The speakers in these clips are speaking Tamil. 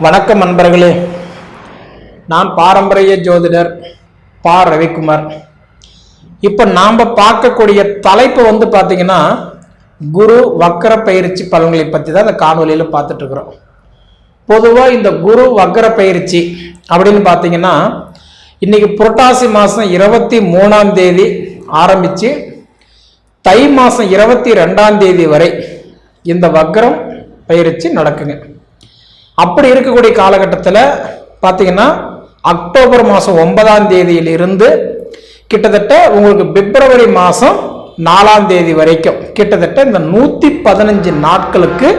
வணக்கம் நண்பர்களே, நான் பாரம்பரிய ஜோதிடர் பா ரவிக்குமார். இப்போ நாம் பார்க்கக்கூடிய தலைப்பு பார்த்தீங்கன்னா குரு வக்கர பயிற்சி பலன்களை பற்றி தான் இந்த காணொலியில் பார்த்துட்டு இருக்கிறோம். பொதுவாக இந்த குரு வக்கர பயிற்சி அப்படின்னு பார்த்தீங்கன்னா இன்னைக்கு புரட்டாசி மாதம் 23ஆம் தேதி ஆரம்பித்து தை மாதம் 22ஆம் தேதி வரை இந்த வக்கரம் பயிற்சி நடக்குங்க. அப்படி இருக்கக்கூடிய காலகட்டத்தில் பார்த்தீங்கன்னா அக்டோபர் மாதம் 9ஆம் தேதியிலிருந்து கிட்டத்தட்ட உங்களுக்கு பிப்ரவரி மாதம் 4ஆம் தேதி வரைக்கும் கிட்டத்தட்ட இந்த 115 நாட்களுக்கு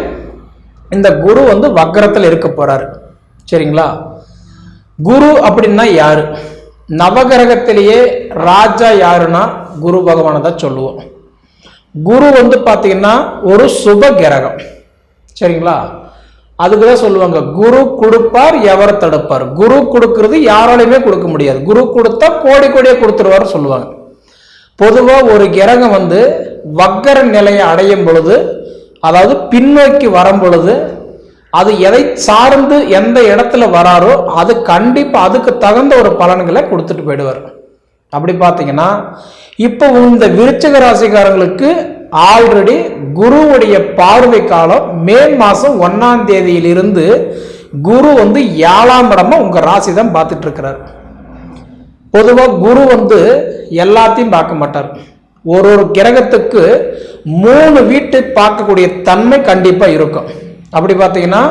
இந்த குரு வக்கரத்தில் இருக்க போறாரு. சரிங்களா? குரு அப்படின்னா யாரு? நவகிரகத்திலேயே ராஜா யாருன்னா குரு பகவானை தான் சொல்லுவோம். குரு பார்த்தீங்கன்னா ஒரு சுப கிரகம். சரிங்களா? அதுக்குதான் சொல்லுவாங்க குரு கொடுப்பார் எவர் தடுப்பார். குரு கொடுக்கறது யாராலையுமே கொடுக்க முடியாது. குரு கொடுத்தா கோடி கோடியே கொடுத்துருவார் சொல்லுவாங்க. பொதுவா ஒரு கிரகம் வக்கர நிலையை அடையும் பொழுது, அதாவது பின்னோக்கி வரும் பொழுது, அது எதை சார்ந்து எந்த இடத்துல வராரோ அது கண்டிப்பா அதுக்கு தகுந்த ஒரு பலன்களை கொடுத்துட்டு போயிடுவார். அப்படி பார்த்தீங்கன்னா இப்போ இந்த விருச்சிக ராசிக்காரங்களுக்கு ஆல்ரெடி குருவுடைய பார்வை காலம் மே மாதம் 1ஆம் தேதியிலிருந்து குரு 7ஆம் இடமா உங்க ராசி தான் பார்த்துட்டு இருக்கிறார். பொதுவாக குரு எல்லாத்தையும் பார்க்க மாட்டார். ஒரு கிரகத்துக்கு 3 வீட்டை பார்க்கக்கூடிய தன்மை கண்டிப்பா இருக்கும். அப்படி பார்த்தீங்கன்னா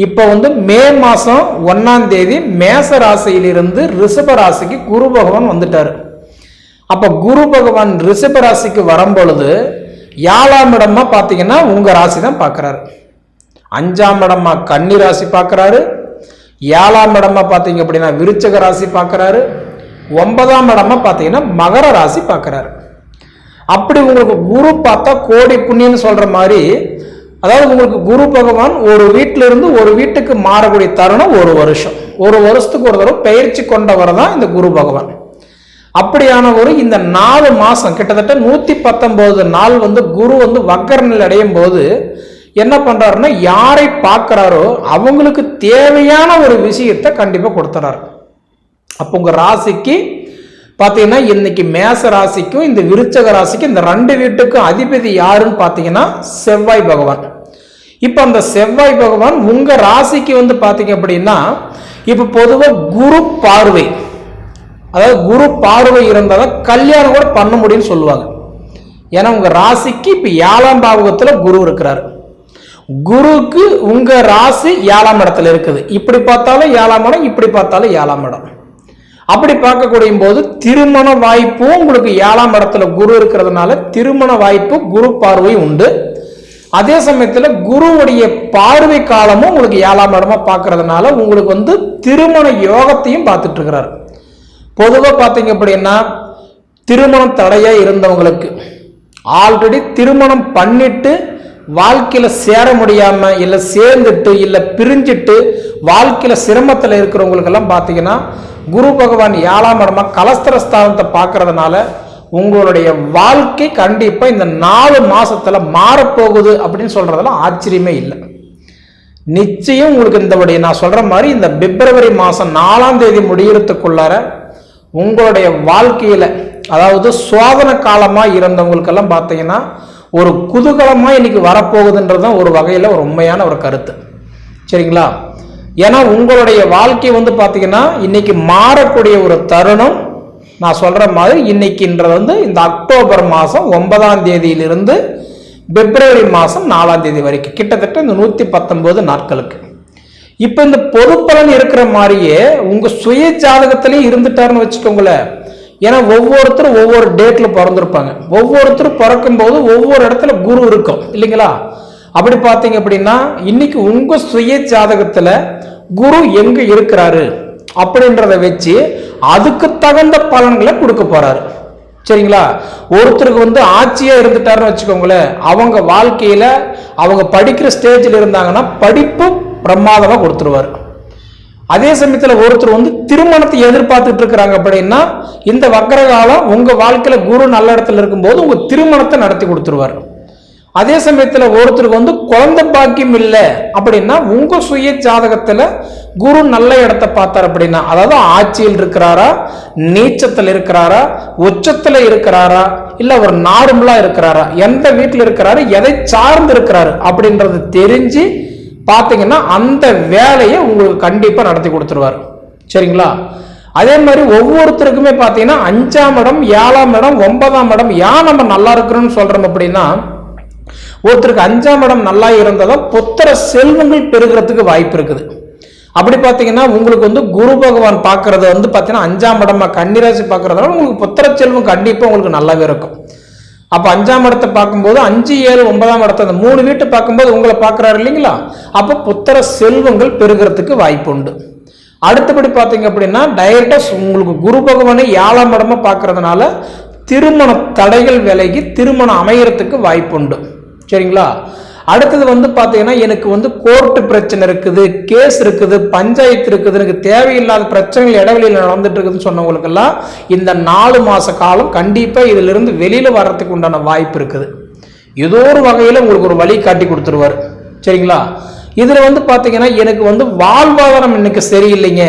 இப்போ மே மாதம் 1ஆம் தேதி மேச ராசியிலிருந்து ரிஷப ராசிக்கு குரு பகவான் வந்துட்டாரு. அப்ப குரு பகவான் ரிஷப ராசிக்கு வரும் பொழுது 7ஆம் இடமா பார்த்தீங்கன்னா உங்க ராசி தான் பார்க்கிறாரு. 5ஆம் இடமா கன்னி ராசி பார்க்கிறாரு. 7ஆம் இடமா பார்த்தீங்க அப்படின்னா விருச்சிக ராசி பார்க்கிறாரு. 9ஆம் இடமா பார்த்தீங்கன்னா மகர ராசி பார்க்கிறாரு. அப்படி உங்களுக்கு குரு பார்த்தா கோடி புண்ணியம்னு சொல்ற மாதிரி, அதாவது உங்களுக்கு குரு பகவான் ஒரு வீட்டில இருந்து ஒரு வீட்டுக்கு மாறக்கூடிய தருணம் ஒரு வருஷம். ஒரு வருஷத்துக்கு ஒரு தடவை பயிற்சி கொண்டவர் தான் இந்த குரு பகவான். அப்படியானவர் இந்த 4 மாசம் கிட்டத்தட்ட 119 நாள் குரு வக்கர நிலை அடையும் போது என்ன பண்றாருன்னா, யாரை பார்க்கிறாரோ அவங்களுக்கு தேவையான ஒரு விஷயத்தை கண்டிப்பா கொடுத்துறாரு. அப்போ உங்க ராசிக்கு பார்த்தீங்கன்னா இன்னைக்கு மேச ராசிக்கும் இந்த விருச்சக ராசிக்கும் இந்த 2 வீட்டுக்கும் அதிபதி யாருன்னு பார்த்தீங்கன்னா செவ்வாய் பகவான். இப்போ அந்த செவ்வாய் பகவான் உங்க ராசிக்கு பார்த்தீங்க அப்படின்னா இப்போ பொதுவாக குரு பார்வை, அதாவது குரு பார்வை இருந்தால் கல்யாணம் கூட பண்ண முடியும்னு சொல்லுவாங்க. ஏன்னா உங்க ராசிக்கு இப்ப 7ஆம் பாவகத்துல குரு இருக்கிறாரு. குருக்கு உங்க ராசி 7ஆம் இடத்துல இருக்குது. இப்படி பார்த்தாலும் 7ஆம் இடம், இப்படி பார்த்தாலும் 7ஆம் இடம். அப்படி பார்க்கக்கூடிய போது திருமண வாய்ப்பும் உங்களுக்கு 7ஆம் இடத்துல குரு இருக்கிறதுனால திருமண வாய்ப்பு குரு பார்வை உண்டு. அதே சமயத்துல குருவுடைய பார்வை காலமும் உங்களுக்கு 7ஆம் இடமா பார்க்கறதுனால உங்களுக்கு திருமண யோகத்தையும் பார்த்துட்டு இருக்கிறாரு. பொதுவாக பார்த்தீங்க அப்படின்னா திருமணம் தடையா இருந்தவங்களுக்கு, ஆல்ரெடி திருமணம் பண்ணிட்டு வாழ்க்கையில சேர முடியாம இல்ல சேர்ந்துட்டு இல்ல பிரிஞ்சிட்டு வாழ்க்கையில சிரமத்தில் இருக்கிறவங்களுக்கெல்லாம் பார்த்தீங்கன்னா குரு பகவான் 7ஆம் இடமா கலஸ்திரஸ்தானத்தை பார்க்கறதுனால உங்களுடைய வாழ்க்கை கண்டிப்பா இந்த 4 மாசத்துல மாறப்போகுது அப்படின்னு சொல்றதெல்லாம் ஆச்சரியமே இல்லை. நிச்சயம் உங்களுக்கு இந்த நான் சொல்ற மாதிரி இந்த பிப்ரவரி மாசம் 4ஆம் தேதி முடியறதுக்குள்ளார உங்களுடைய வாழ்க்கையில, அதாவது சோதனை காலமா இருந்தவங்களுக்கெல்லாம் பார்த்தீங்கன்னா ஒரு குதூகலமா இன்னைக்கு வரப்போகுதுன்றதுதான் ஒரு வகையில ஒரு உண்மையான ஒரு கருத்து. சரிங்களா? ஏன்னா உங்களுடைய வாழ்க்கை பார்த்தீங்கன்னா இன்னைக்கு மாறக்கூடிய ஒரு தருணம். நான் சொல்ற மாதிரி இன்னைக்குன்றது இந்த அக்டோபர் மாதம் 9ஆம் தேதியிலிருந்து பிப்ரவரி மாதம் 4ஆம் தேதி வரைக்கும் கிட்டத்தட்ட இந்த 119 நாட்களுக்கு. இப்ப இந்த பொது பலன் இருக்கிற மாதிரியே உங்க சுய ஜாதகத்திலேயே இருந்துட்டாருன்னு வச்சுக்கோங்களேன். ஏன்னா ஒவ்வொருத்தரும் ஒவ்வொரு டேட்ல பிறந்திருப்பாங்க. ஒவ்வொருத்தரும் பிறக்கும் போது ஒவ்வொரு இடத்துல குரு இருக்கும் இல்லைங்களா? அப்படி பார்த்தீங்க அப்படின்னா இன்னைக்கு உங்க சுய ஜாதகத்துல குரு எங்க இருக்கிறாரு அப்படின்றத வச்சு அதுக்கு தகுந்த பலன்களை கொடுக்க போறாரு. சரிங்களா? ஒருத்தருக்கு ஆட்சியா இருந்துட்டாருன்னு வச்சுக்கோங்களேன், அவங்க வாழ்க்கையில அவங்க படிக்கிற ஸ்டேஜில் இருந்தாங்கன்னா படிப்பு பிரமாதமா கொடுத்துருவாரு. அதே சமயத்தில் ஒருத்தர் திருமணத்தை எதிர்பார்த்துட்டு இருக்கிறாங்க அப்படின்னா இந்த வக்கர காலம் உங்க வாழ்க்கையில குரு நல்ல இடத்துல இருக்கும்போது உங்க திருமணத்தை நடத்தி கொடுத்துருவார். அதே சமயத்துல ஒருத்தருக்கு வந்து குழந்தை பாக்கியம் இல்லை அப்படின்னா உங்க சுய ஜாதகத்துல குரு நல்ல இடத்தை பார்த்தார் அப்படின்னா, அதாவது ஆட்சியில் இருக்கிறாரா, நீச்சத்துல இருக்கிறாரா, உச்சத்துல இருக்கிறாரா, இல்ல ஒரு நார்மலா இருக்கிறாரா, எந்த வீட்டுல இருக்கிறாரு, எதை சார்ந்து இருக்கிறாரு அப்படின்றது தெரிஞ்சு பாத்தீங்கன்னா அந்த வேலையை உங்களுக்கு கண்டிப்பா நடத்தி கொடுத்துருவார். சரிங்களா? அதே மாதிரி ஒவ்வொருத்தருக்குமே பாத்தீங்கன்னா 5ஆம் இடம், 7ஆம் இடம், 9ஆம் இடம் ஏன் நம்ம நல்லா இருக்கிறோம்னு சொல்றோம் அப்படின்னா, ஒருத்தருக்கு 5ஆம் இடம் நல்லா இருந்ததும் புத்திர செல்வங்கள் பெருகிறதுக்கு வாய்ப்பு இருக்குது. அப்படி பார்த்தீங்கன்னா உங்களுக்கு வந்து குரு பகவான் பார்க்கறது வந்து பார்த்தீங்கன்னா 5ஆம் இடமா கன்னிராசி பார்க்கறதுனால உங்களுக்கு புத்திர செல்வம் கண்டிப்பாக உங்களுக்கு நல்லாவே இருக்கும். அப்போ 5ஆம் இடத்தை பார்க்கும்போது 5, 7, 9ஆம் இடத்தை அந்த 3 வீட்டை பார்க்கும்போது உங்களை பார்க்குறாரு இல்லைங்களா? அப்போ புத்திர செல்வங்கள் பெருகிறதுக்கு வாய்ப்பு உண்டு. அடுத்தபடி பார்த்தீங்க அப்படின்னா டைரக்டாக உங்களுக்கு குரு பகவானை 7ஆம் இடமா பார்க்கறதுனால திருமண தடைகள் விலகி திருமணம் அமையறதுக்கு வாய்ப்பு உண்டு. சரிங்களா? அடுத்தது வந்து பார்த்தீங்கன்னா எனக்கு வந்து கோர்ட்டு பிரச்சனை இருக்குது, கேஸ் இருக்குது, பஞ்சாயத்து இருக்குது, எனக்கு தேவையில்லாத பிரச்சனைகள் இடைவெளியில் நடந்துட்டு இருக்குதுன்னு சொன்னவங்களுக்கெல்லாம் இந்த 4 மாத காலம் கண்டிப்பாக இதிலிருந்து வெளியில் வர்றதுக்கு உண்டான வாய்ப்பு இருக்குது. ஏதோ ஒரு வகையில் உங்களுக்கு ஒரு வழி காட்டி கொடுத்துருவார். சரிங்களா? இதில் வந்து பார்த்தீங்கன்னா எனக்கு வந்து வாழ்வாதாரம் இன்னைக்கு சரியில்லைங்க,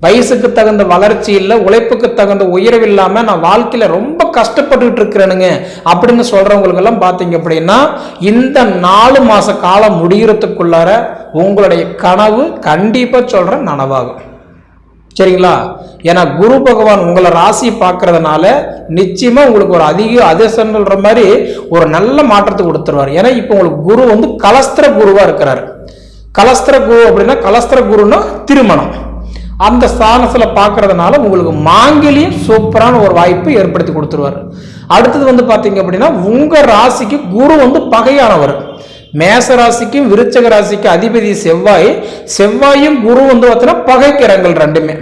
வயசுக்கு தகுந்த வளர்ச்சி இல்லை, உழைப்புக்கு தகுந்த உயர்வு இல்லாமல் நான் வாழ்க்கையில ரொம்ப கஷ்டப்பட்டுட்டு இருக்கிறேனுங்க அப்படின்னு சொல்றவங்களுக்கெல்லாம் பார்த்தீங்க அப்படின்னா இந்த 4 மாத காலம் முடிகிறதுக்குள்ளார உங்களுடைய கனவு கண்டிப்பா சொல்றேன் நனவாகும். சரிங்களா? ஏன்னா குரு பகவான் உங்களை ராசியை பார்க்கறதுனால நிச்சயமா உங்களுக்கு ஒரு அதிர்ஷ்டம்ன்ற மாதிரி ஒரு நல்ல மாற்றத்தை கொடுத்துருவார். ஏன்னா இப்போ உங்களுக்கு குரு வந்து கலஸ்திர குருவா இருக்கிறாரு. கலஸ்திர குரு அப்படின்னா கலஸ்திர குருன்னா திருமணம் அந்த ஸ்தானத்துல பார்க்கறதுனால உங்களுக்கு மாங்கல்யம் சூப்பரான ஒரு வாய்ப்பு ஏற்படுத்தி கொடுத்துருவார். அடுத்தது வந்து பார்த்தீங்க அப்படின்னா உங்க ராசிக்கு குரு வந்து பகையானவர். மேச ராசிக்கும் விருச்சக ராசிக்கும் அதிபதி செவ்வாயும் குரு வந்து பார்த்தீங்கன்னா பகைக்கிறங்கள் ரெண்டுமே.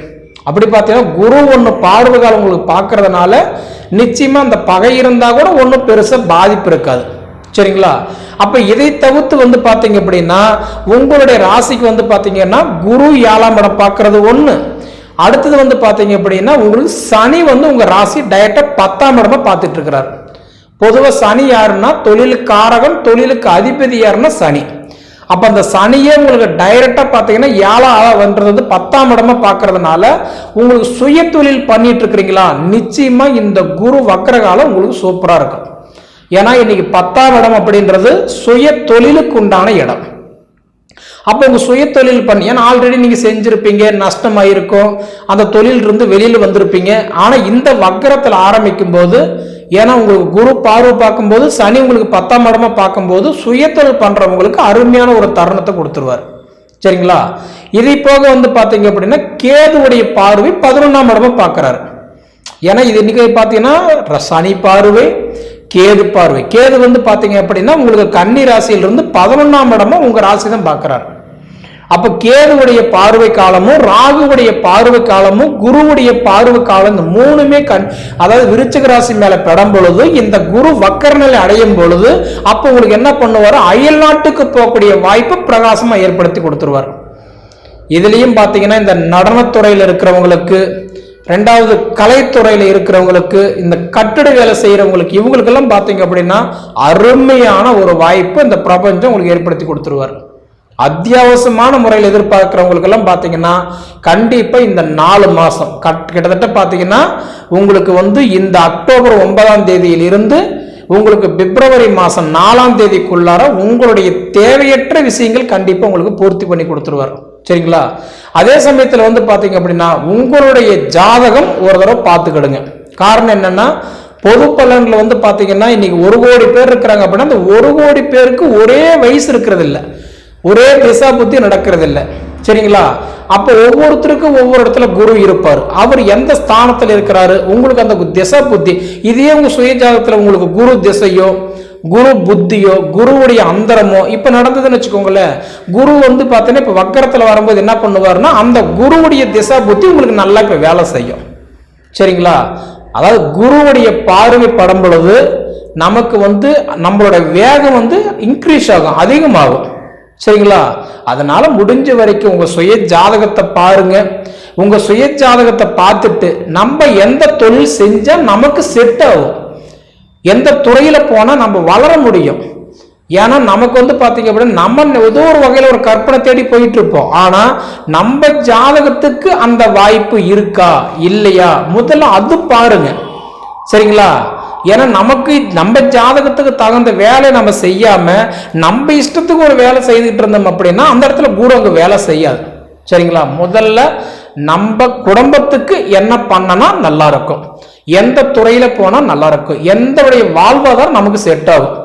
அப்படி பார்த்தீங்கன்னா குரு ஒன்று பார்வை காலம் உங்களுக்கு பார்க்கறதுனால நிச்சயமா அந்த பகை இருந்தா கூட ஒன்றும் பெருசா பாதிப்பு இருக்காது. சரிங்களா? அப்ப இதை தவிர்த்து வந்து பாத்தீங்க அப்படின்னா உங்களுடைய ராசிக்கு வந்து பாத்தீங்கன்னா குரு 7ஆம் இடம் பார்க்கறது ஒண்ணு. அடுத்தது வந்து பாத்தீங்க அப்படின்னா உங்களுக்கு சனி வந்து உங்க ராசி டைரக்டா 10ஆம் இடமா பார்த்துட்டு இருக்கிறார். பொதுவாக சனி யாருன்னா தொழிலுக்கு காரகன், தொழிலுக்கு அதிபதி யாருன்னா சனி. அப்ப அந்த சனியே உங்களுக்கு டைரக்டா பாத்தீங்கன்னா 7ஆவது 10ஆம் இடமா பார்க்கறதுனால உங்களுக்கு சுய தொழில் பண்ணிட்டு இருக்கிறீங்களா, நிச்சயமா இந்த குரு வக்ரகாலம் உங்களுக்கு சூப்பரா இருக்கும். ஏன்னா இன்னைக்கு 10ஆம் இடம் அப்படின்றது சுய தொழிலுக்கு உண்டான இடம். அப்போ உங்க சுய தொழில் பண்ணி ஏன்னா ஆல்ரெடி நீங்க செஞ்சிருப்பீங்க, நஷ்டமாயிருக்கும், அந்த தொழில் இருந்து வெளியில வந்திருப்பீங்க. ஆனா இந்த வக்கரத்தில் ஆரம்பிக்கும் போது ஏன்னா உங்களுக்கு குரு பார்வை பார்க்கும்போது சனி உங்களுக்கு 10ஆம் இடமா பார்க்கும்போது சுய தொழில் பண்றவங்களுக்கு அருமையான ஒரு தருணத்தை கொடுத்துருவார். சரிங்களா? இதை போக வந்து பாத்தீங்க அப்படின்னா கேதுவுடைய பார்வை 11ஆம் இடமா பார்க்கிறாரு. ஏன்னா இது இன்னைக்கு பாத்தீங்கன்னா சனி பார்வை, கேது பார்வை. கேது வந்து பாத்தீங்க அப்படின்னா உங்களுக்கு கன்னி ராசியிலிருந்து 11ஆம் இடமா உங்க ராசி தான் பார்க்கிறார். அப்ப கேதுவுடைய பார்வை காலமும் ராகுவுடைய பார்வை காலமும் குருவுடைய பார்வை காலம் இந்த 3மே அதாவது விருச்சிக ராசி மேல படும் பொழுது இந்த குரு வக்கர நிலை அடையும் பொழுது அப்ப உங்களுக்கு என்ன பண்ணுவார், அயல் நாட்டுக்கு போகக்கூடிய வாய்ப்பு பிரகாசமா ஏற்படுத்தி கொடுத்துருவார். இதுலயும் பாத்தீங்கன்னா இந்த நடனத்துறையில இருக்கிறவங்களுக்கு, 2வது கலைத்துறையில இருக்கிறவங்களுக்கு, இந்த கட்டிட வேலை செய்யறவங்களுக்கு, இவங்களுக்கெல்லாம் பாத்தீங்க அப்படின்னா அருமையான ஒரு வாய்ப்பு இந்த பிரபஞ்சம் உங்களுக்கு ஏற்படுத்தி கொடுத்துருவார். அத்தியாவசியமான முறையில் எதிர்பார்க்கிறவங்களுக்கெல்லாம் பாத்தீங்கன்னா கண்டிப்பா இந்த 4 மாசம் கிட்டத்தட்ட பாத்தீங்கன்னா உங்களுக்கு வந்து இந்த அக்டோபர் 9ஆம் தேதியில் இருந்து உங்களுக்கு பிப்ரவரி மாசம் 4ஆம் தேதிக்குள்ளார உங்களுடைய தேவையற்ற விஷயங்கள் கண்டிப்பா உங்களுக்கு பூர்த்தி பண்ணி கொடுத்துருவார். சரிங்களா? அதே சமயத்துல வந்து பாத்தீங்க அப்படின்னா உங்களுடைய ஜாதகம் ஒரு தடவை பார்த்துக்கிடுங்க. காரணம் என்னன்னா பொது பலன்ல வந்து பாத்தீங்கன்னா இன்னைக்கு 1 கோடி பேர் இருக்கிறாங்க அப்படின்னா அந்த 1 கோடி பேருக்கு ஒரே வயசு இருக்கிறது இல்லை, ஒரே திசா புத்தி நடக்கிறது இல்லை. சரிங்களா? அப்ப ஒவ்வொருத்தருக்கும் ஒவ்வொரு இடத்துல குரு இருப்பார். அவர் எந்த ஸ்தானத்துல இருக்கிறாரு உங்களுக்கு அந்த திசா புத்தி இதே உங்க சுய ஜாதகத்துல உங்களுக்கு குரு திசையோ குரு புத்தியோ குருவுடைய அந்தரமோ இப்ப நடந்ததுன்னு வச்சுக்கோங்களேன். குரு வந்து பாத்தீங்கன்னா இப்ப வக்கரத்துல வரும்போது என்ன பண்ணுவாருன்னா அந்த குருவுடைய திசா புத்தி உங்களுக்கு நல்லா இப்ப வேலை செய்யும். சரிங்களா? அதாவது குருவுடைய பார்வை படும் பொழுது நமக்கு வந்து நம்மளோட வேகம் வந்து இன்க்ரீஸ் ஆகும், அதிகமாகும். சரிங்களா? அதனால முடிஞ்ச வரைக்கும் உங்க சுய ஜாதகத்தை பாருங்க. உங்க சுய ஜாதகத்தை பார்த்துட்டு நம்ம எந்த தொழில் செஞ்சா நமக்கு செட் ஆகும், எந்த துறையில போனா நம்ம வளர முடியும், ஏன்னா நமக்கு வந்து பார்த்தீங்க அப்படின்னா நம்ம ஏதோ ஒரு வகையில் ஒரு கற்பனை தேடி போயிட்டு இருப்போம். ஆனால் நம்ம ஜாதகத்துக்கு அந்த வாய்ப்பு இருக்கா இல்லையா முதல்ல அது பாருங்க, சரிங்களா? ஏன்னா நமக்கு நம்ம ஜாதகத்துக்கு தகுந்த வேலையை நம்ம செய்யாம நம்ம இஷ்டத்துக்கு ஒரு வேலை செய்துட்டு இருந்தோம் அப்படின்னா அந்த இடத்துல கூட அங்கே வேலை செய்யாது, சரிங்களா? முதல்ல நம்ம குடும்பத்துக்கு என்ன பண்ணனா நல்லா இருக்கும், எந்த துறையில போனா நல்லா இருக்கும், எந்த வாழ்வாதாரம் நமக்கு செட் ஆகும்,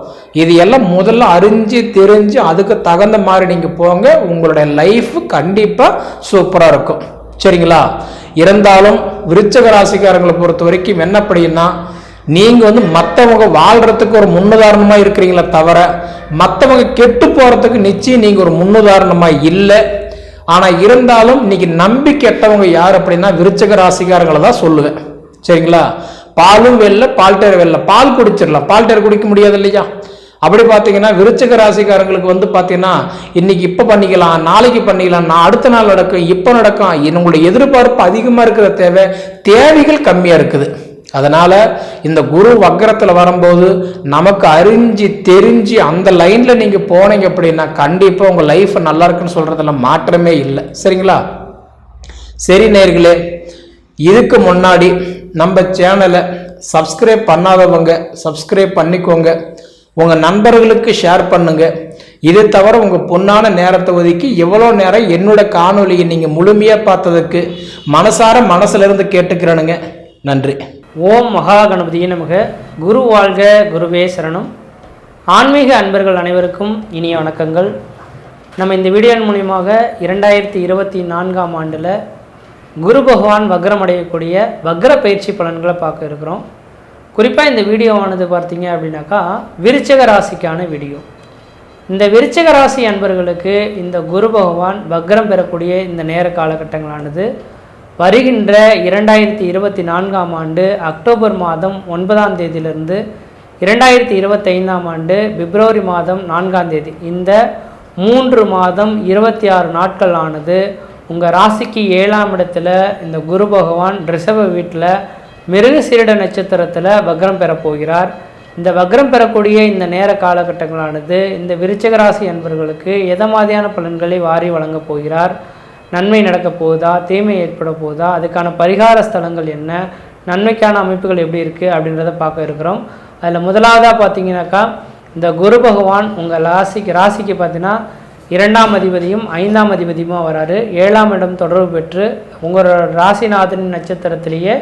இது எல்லாம் முதல்ல அறிஞ்சு தெரிஞ்சு அதுக்கு தகுந்த மாதிரி நீங்க போங்க. உங்களுடைய லைஃப் கண்டிப்பா சூப்பரா இருக்கும், சரிங்களா? இருந்தாலும் விருச்சக ராசிக்காரங்களை பொறுத்த வரைக்கும் என்ன அப்படின்னா, நீங்க வந்து மற்றவங்க வாழ்றதுக்கு ஒரு முன்னுதாரணமா இருக்கிறீங்களே தவிர மற்றவங்க கெட்டு போறதுக்கு நிச்சயம் நீங்க ஒரு முன்னுதாரணமா இல்லை. ஆனா இருந்தாலும் இன்னைக்கு நம்பி கெட்டவங்க யார் அப்படின்னா விருச்சக ராசிக்காரங்களை தான் சொல்லுவேன், சரிங்களா? பாலும் வெல்ல பால்டேர் வெல்ல, பால் குடிச்சிடலாம், பால்டேர் குடிக்க முடியாது இல்லையா? அப்படி பார்த்தீங்கன்னா விருச்சக ராசிக்காரங்களுக்கு வந்து பார்த்தீங்கன்னா இன்னைக்கு இப்போ பண்ணிக்கலாம், நாளைக்கு பண்ணிக்கலாம், அடுத்த நாள் நடக்கும், இப்போ நடக்கும், உங்களுடைய எதிர்பார்ப்பு அதிகமாக இருக்கிற தேவைகள் கம்மியாக இருக்குது. அதனால இந்த குரு வக்கரத்தில் வரும்போது நமக்கு அறிஞ்சு தெரிஞ்சு அந்த லைன்ல நீங்க போனீங்க அப்படின்னா கண்டிப்பா உங்க லைஃப் நல்லா இருக்குன்னு சொல்றதுல மாற்றமே இல்லை, சரிங்களா? சரி நேயர்களே, இதுக்கு முன்னாடி நம்ம சேனலை சப்ஸ்கிரைப் பண்ணாதவங்க சப்ஸ்கிரைப் பண்ணிக்கோங்க, உங்க நண்பர்களுக்கு ஷேர் பண்ணுங்க. இதை தவிர உங்க பொன்னான நேரத்தை ஒதுக்கி எவ்வளோ நேரம் என்னோட காணொலியை நீங்க முழுமையா பார்த்ததுக்கு மனசார மனசுல இருந்து கேட்டுக்கிறேனுங்க. நன்றி. ஓம் மகா கணபதியே நமக. குரு வாழ்க, குருவே சரணம். ஆன்மீக அன்பர்கள் அனைவருக்கும் இனிய வணக்கங்கள். நம்ம இந்த வீடியோ மூலியமாக 2024ஆம் ஆண்டில் குரு பகவான் வக்ரம் அடையக்கூடிய வக்ர பயிற்சி பலன்களை பார்க்க இருக்கிறோம். குறிப்பாக இந்த வீடியோவானது பார்த்தீங்க அப்படின்னாக்கா விருச்சக ராசிக்கான வீடியோ. இந்த விருச்சக ராசி அன்பர்களுக்கு இந்த குரு பகவான் வக்ரம் பெறக்கூடிய இந்த நேர காலகட்டங்களானது வருகின்ற 2024ஆம் ஆண்டு அக்டோபர் மாதம் 9ஆம் தேதியிலிருந்து 2025ஆம் ஆண்டு பிப்ரவரி மாதம் 4ஆம் தேதி இந்த 3 மாதம் 26 நாட்கள் ஆனது உங்கள் ராசிக்கு 7ஆம் இடத்துல இந்த குரு பகவான் ரிஷப வீட்டில் மிருகசீரிட நட்சத்திரத்தில் வக்ரம் பெறப்போகிறார். இந்த வக்ரம் பெறக்கூடிய இந்த நேர காலகட்டங்களானது இந்த விருச்சிக ராசி அன்பர்களுக்கு எதை மாதிரியான பலன்களை வாரி வழங்கப் போகிறார், நன்மை நடக்கப் போகுதா, தீமை ஏற்பட போகுதா, அதுக்கான பரிகார ஸ்தலங்கள் என்ன, நன்மைக்கான அமைப்புகள் எப்படி இருக்குது அப்படின்றத பார்க்க இருக்கிறோம். அதில் முதலாவதாக பார்த்தீங்கன்னாக்கா இந்த குரு பகவான் உங்கள் ராசிக்கு பார்த்தீங்கன்னா 2ஆம் அதிபதியும் 5ஆம் அதிபதியுமா வராரு. 7ஆம் இடம் தொடர்பு பெற்று உங்களோட ராசிநாதனின் நட்சத்திரத்திலேயே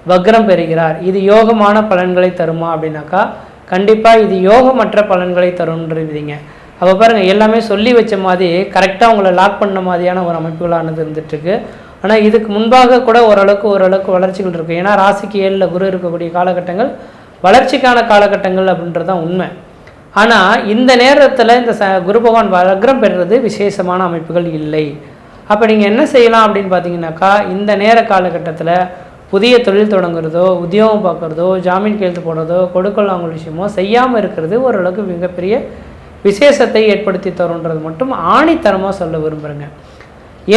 வக்ரம் பெறுகிறார். இது யோகமான பலன்களை தருமா அப்படின்னாக்கா கண்டிப்பாக இது யோகமற்ற பலன்களை தரும்ன்றீங்க. அப்போ பாருங்கள், எல்லாமே சொல்லி வச்ச மாதிரி கரெக்டாக உங்களை லாக் பண்ண மாதிரியான ஒரு அமைப்புகளானது இருந்துகிட்ருக்கு. ஆனால் இதுக்கு முன்பாக கூட ஓரளவுக்கு வளர்ச்சிகள் இருக்குது. ஏன்னா ராசிக்கு 7ல் குரு இருக்கக்கூடிய காலகட்டங்கள் வளர்ச்சிக்கான காலகட்டங்கள் அப்படின்றது தான் உண்மை. ஆனால் இந்த நேரத்தில் இந்த குரு பகவான் வக்ரம் பெறுறது விசேஷமான அமைப்புகள் இல்லை. அப்போ நீங்கள் என்ன செய்யலாம் அப்படின்னு பார்த்தீங்கன்னாக்கா இந்த நேர காலகட்டத்தில் புதிய தொழில் தொடங்குறதோ, உத்தியோகம் பார்க்குறதோ, ஜாமீன் கையெழுத்து போடுறதோ, கொடுக்கல் வாங்கல் விஷயமோ செய்யாமல் இருக்கிறது ஓரளவுக்கு மிகப்பெரிய விசேஷத்தை ஏற்படுத்தி தருன்றது மட்டும் ஆணித்தரமாக சொல்ல விரும்புகிறேங்க.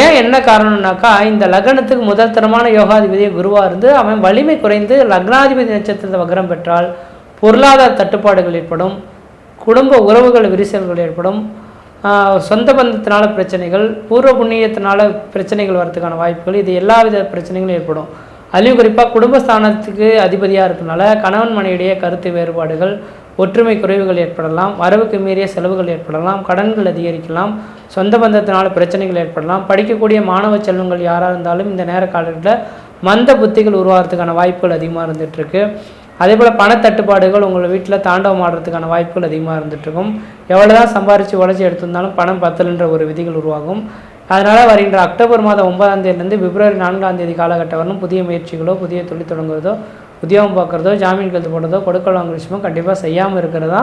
ஏன் என்ன காரணம்னாக்கா இந்த லக்னத்துக்கு முதல் தரமான யோகாதிபதியை குருவாக இருந்து அவன் வலிமை குறைந்து லக்னாதிபதி நட்சத்திரத்தை வக்ரம் பெற்றால் பொருளாதார தட்டுப்பாடுகள் ஏற்படும், குடும்ப உறவுகள் விரிசல்கள் ஏற்படும், சொந்த பந்தத்தினால பிரச்சனைகள், பூர்வ புண்ணியத்தினால பிரச்சனைகள் வரதுக்கான வாய்ப்புகள், இது எல்லா வித பிரச்சனைகளும் ஏற்படும். அதுலேயும் குறிப்பாக குடும்பஸ்தானத்துக்கு அதிபதியாக இருக்கிறதுனால கணவன் மனைவிடைய கருத்து வேறுபாடுகள், ஒற்றுமை குறைவுகள் ஏற்படலாம், வரவுக்கு மீறிய செலவுகள் ஏற்படலாம், கடன்கள் அதிகரிக்கலாம், சொந்த பந்தத்தினால பிரச்சனைகள் ஏற்படலாம். படிக்கக்கூடிய மாணவ செல்வங்கள் யாராக இருந்தாலும் இந்த நேர காலத்தில் மந்த புத்திகள் உருவாகிறதுக்கான வாய்ப்புகள் அதிகமாக இருந்துகிட்ருக்கு. அதே போல் பணத்தட்டுப்பாடுகள் உங்கள் வீட்டில் தாண்டவம் ஆடுறதுக்கான வாய்ப்புகள் அதிகமாக இருந்துகிட்ருக்கும். எவ்வளோ தான் சம்பாரித்து உழைச்சி எடுத்திருந்தாலும் பணம் பத்தலைன்ற ஒரு விதிகள் உருவாகும். அதனால் வருகின்ற அக்டோபர் மாதம் 9ஆம் தேதியிலேருந்து பிப்ரவரி 4ஆம் தேதி காலகட்டம் வரணும் புதிய முயற்சிகளோ, புதிய தொழில் தொடங்குறதோ, உத்தியோகம் பார்க்குறதோ, ஜாமீன் கையெழுத்து போடுறதோ, கொடுக்கல் வாங்குற விஷயமோ கண்டிப்பாக செய்யாமல் இருக்கிறதா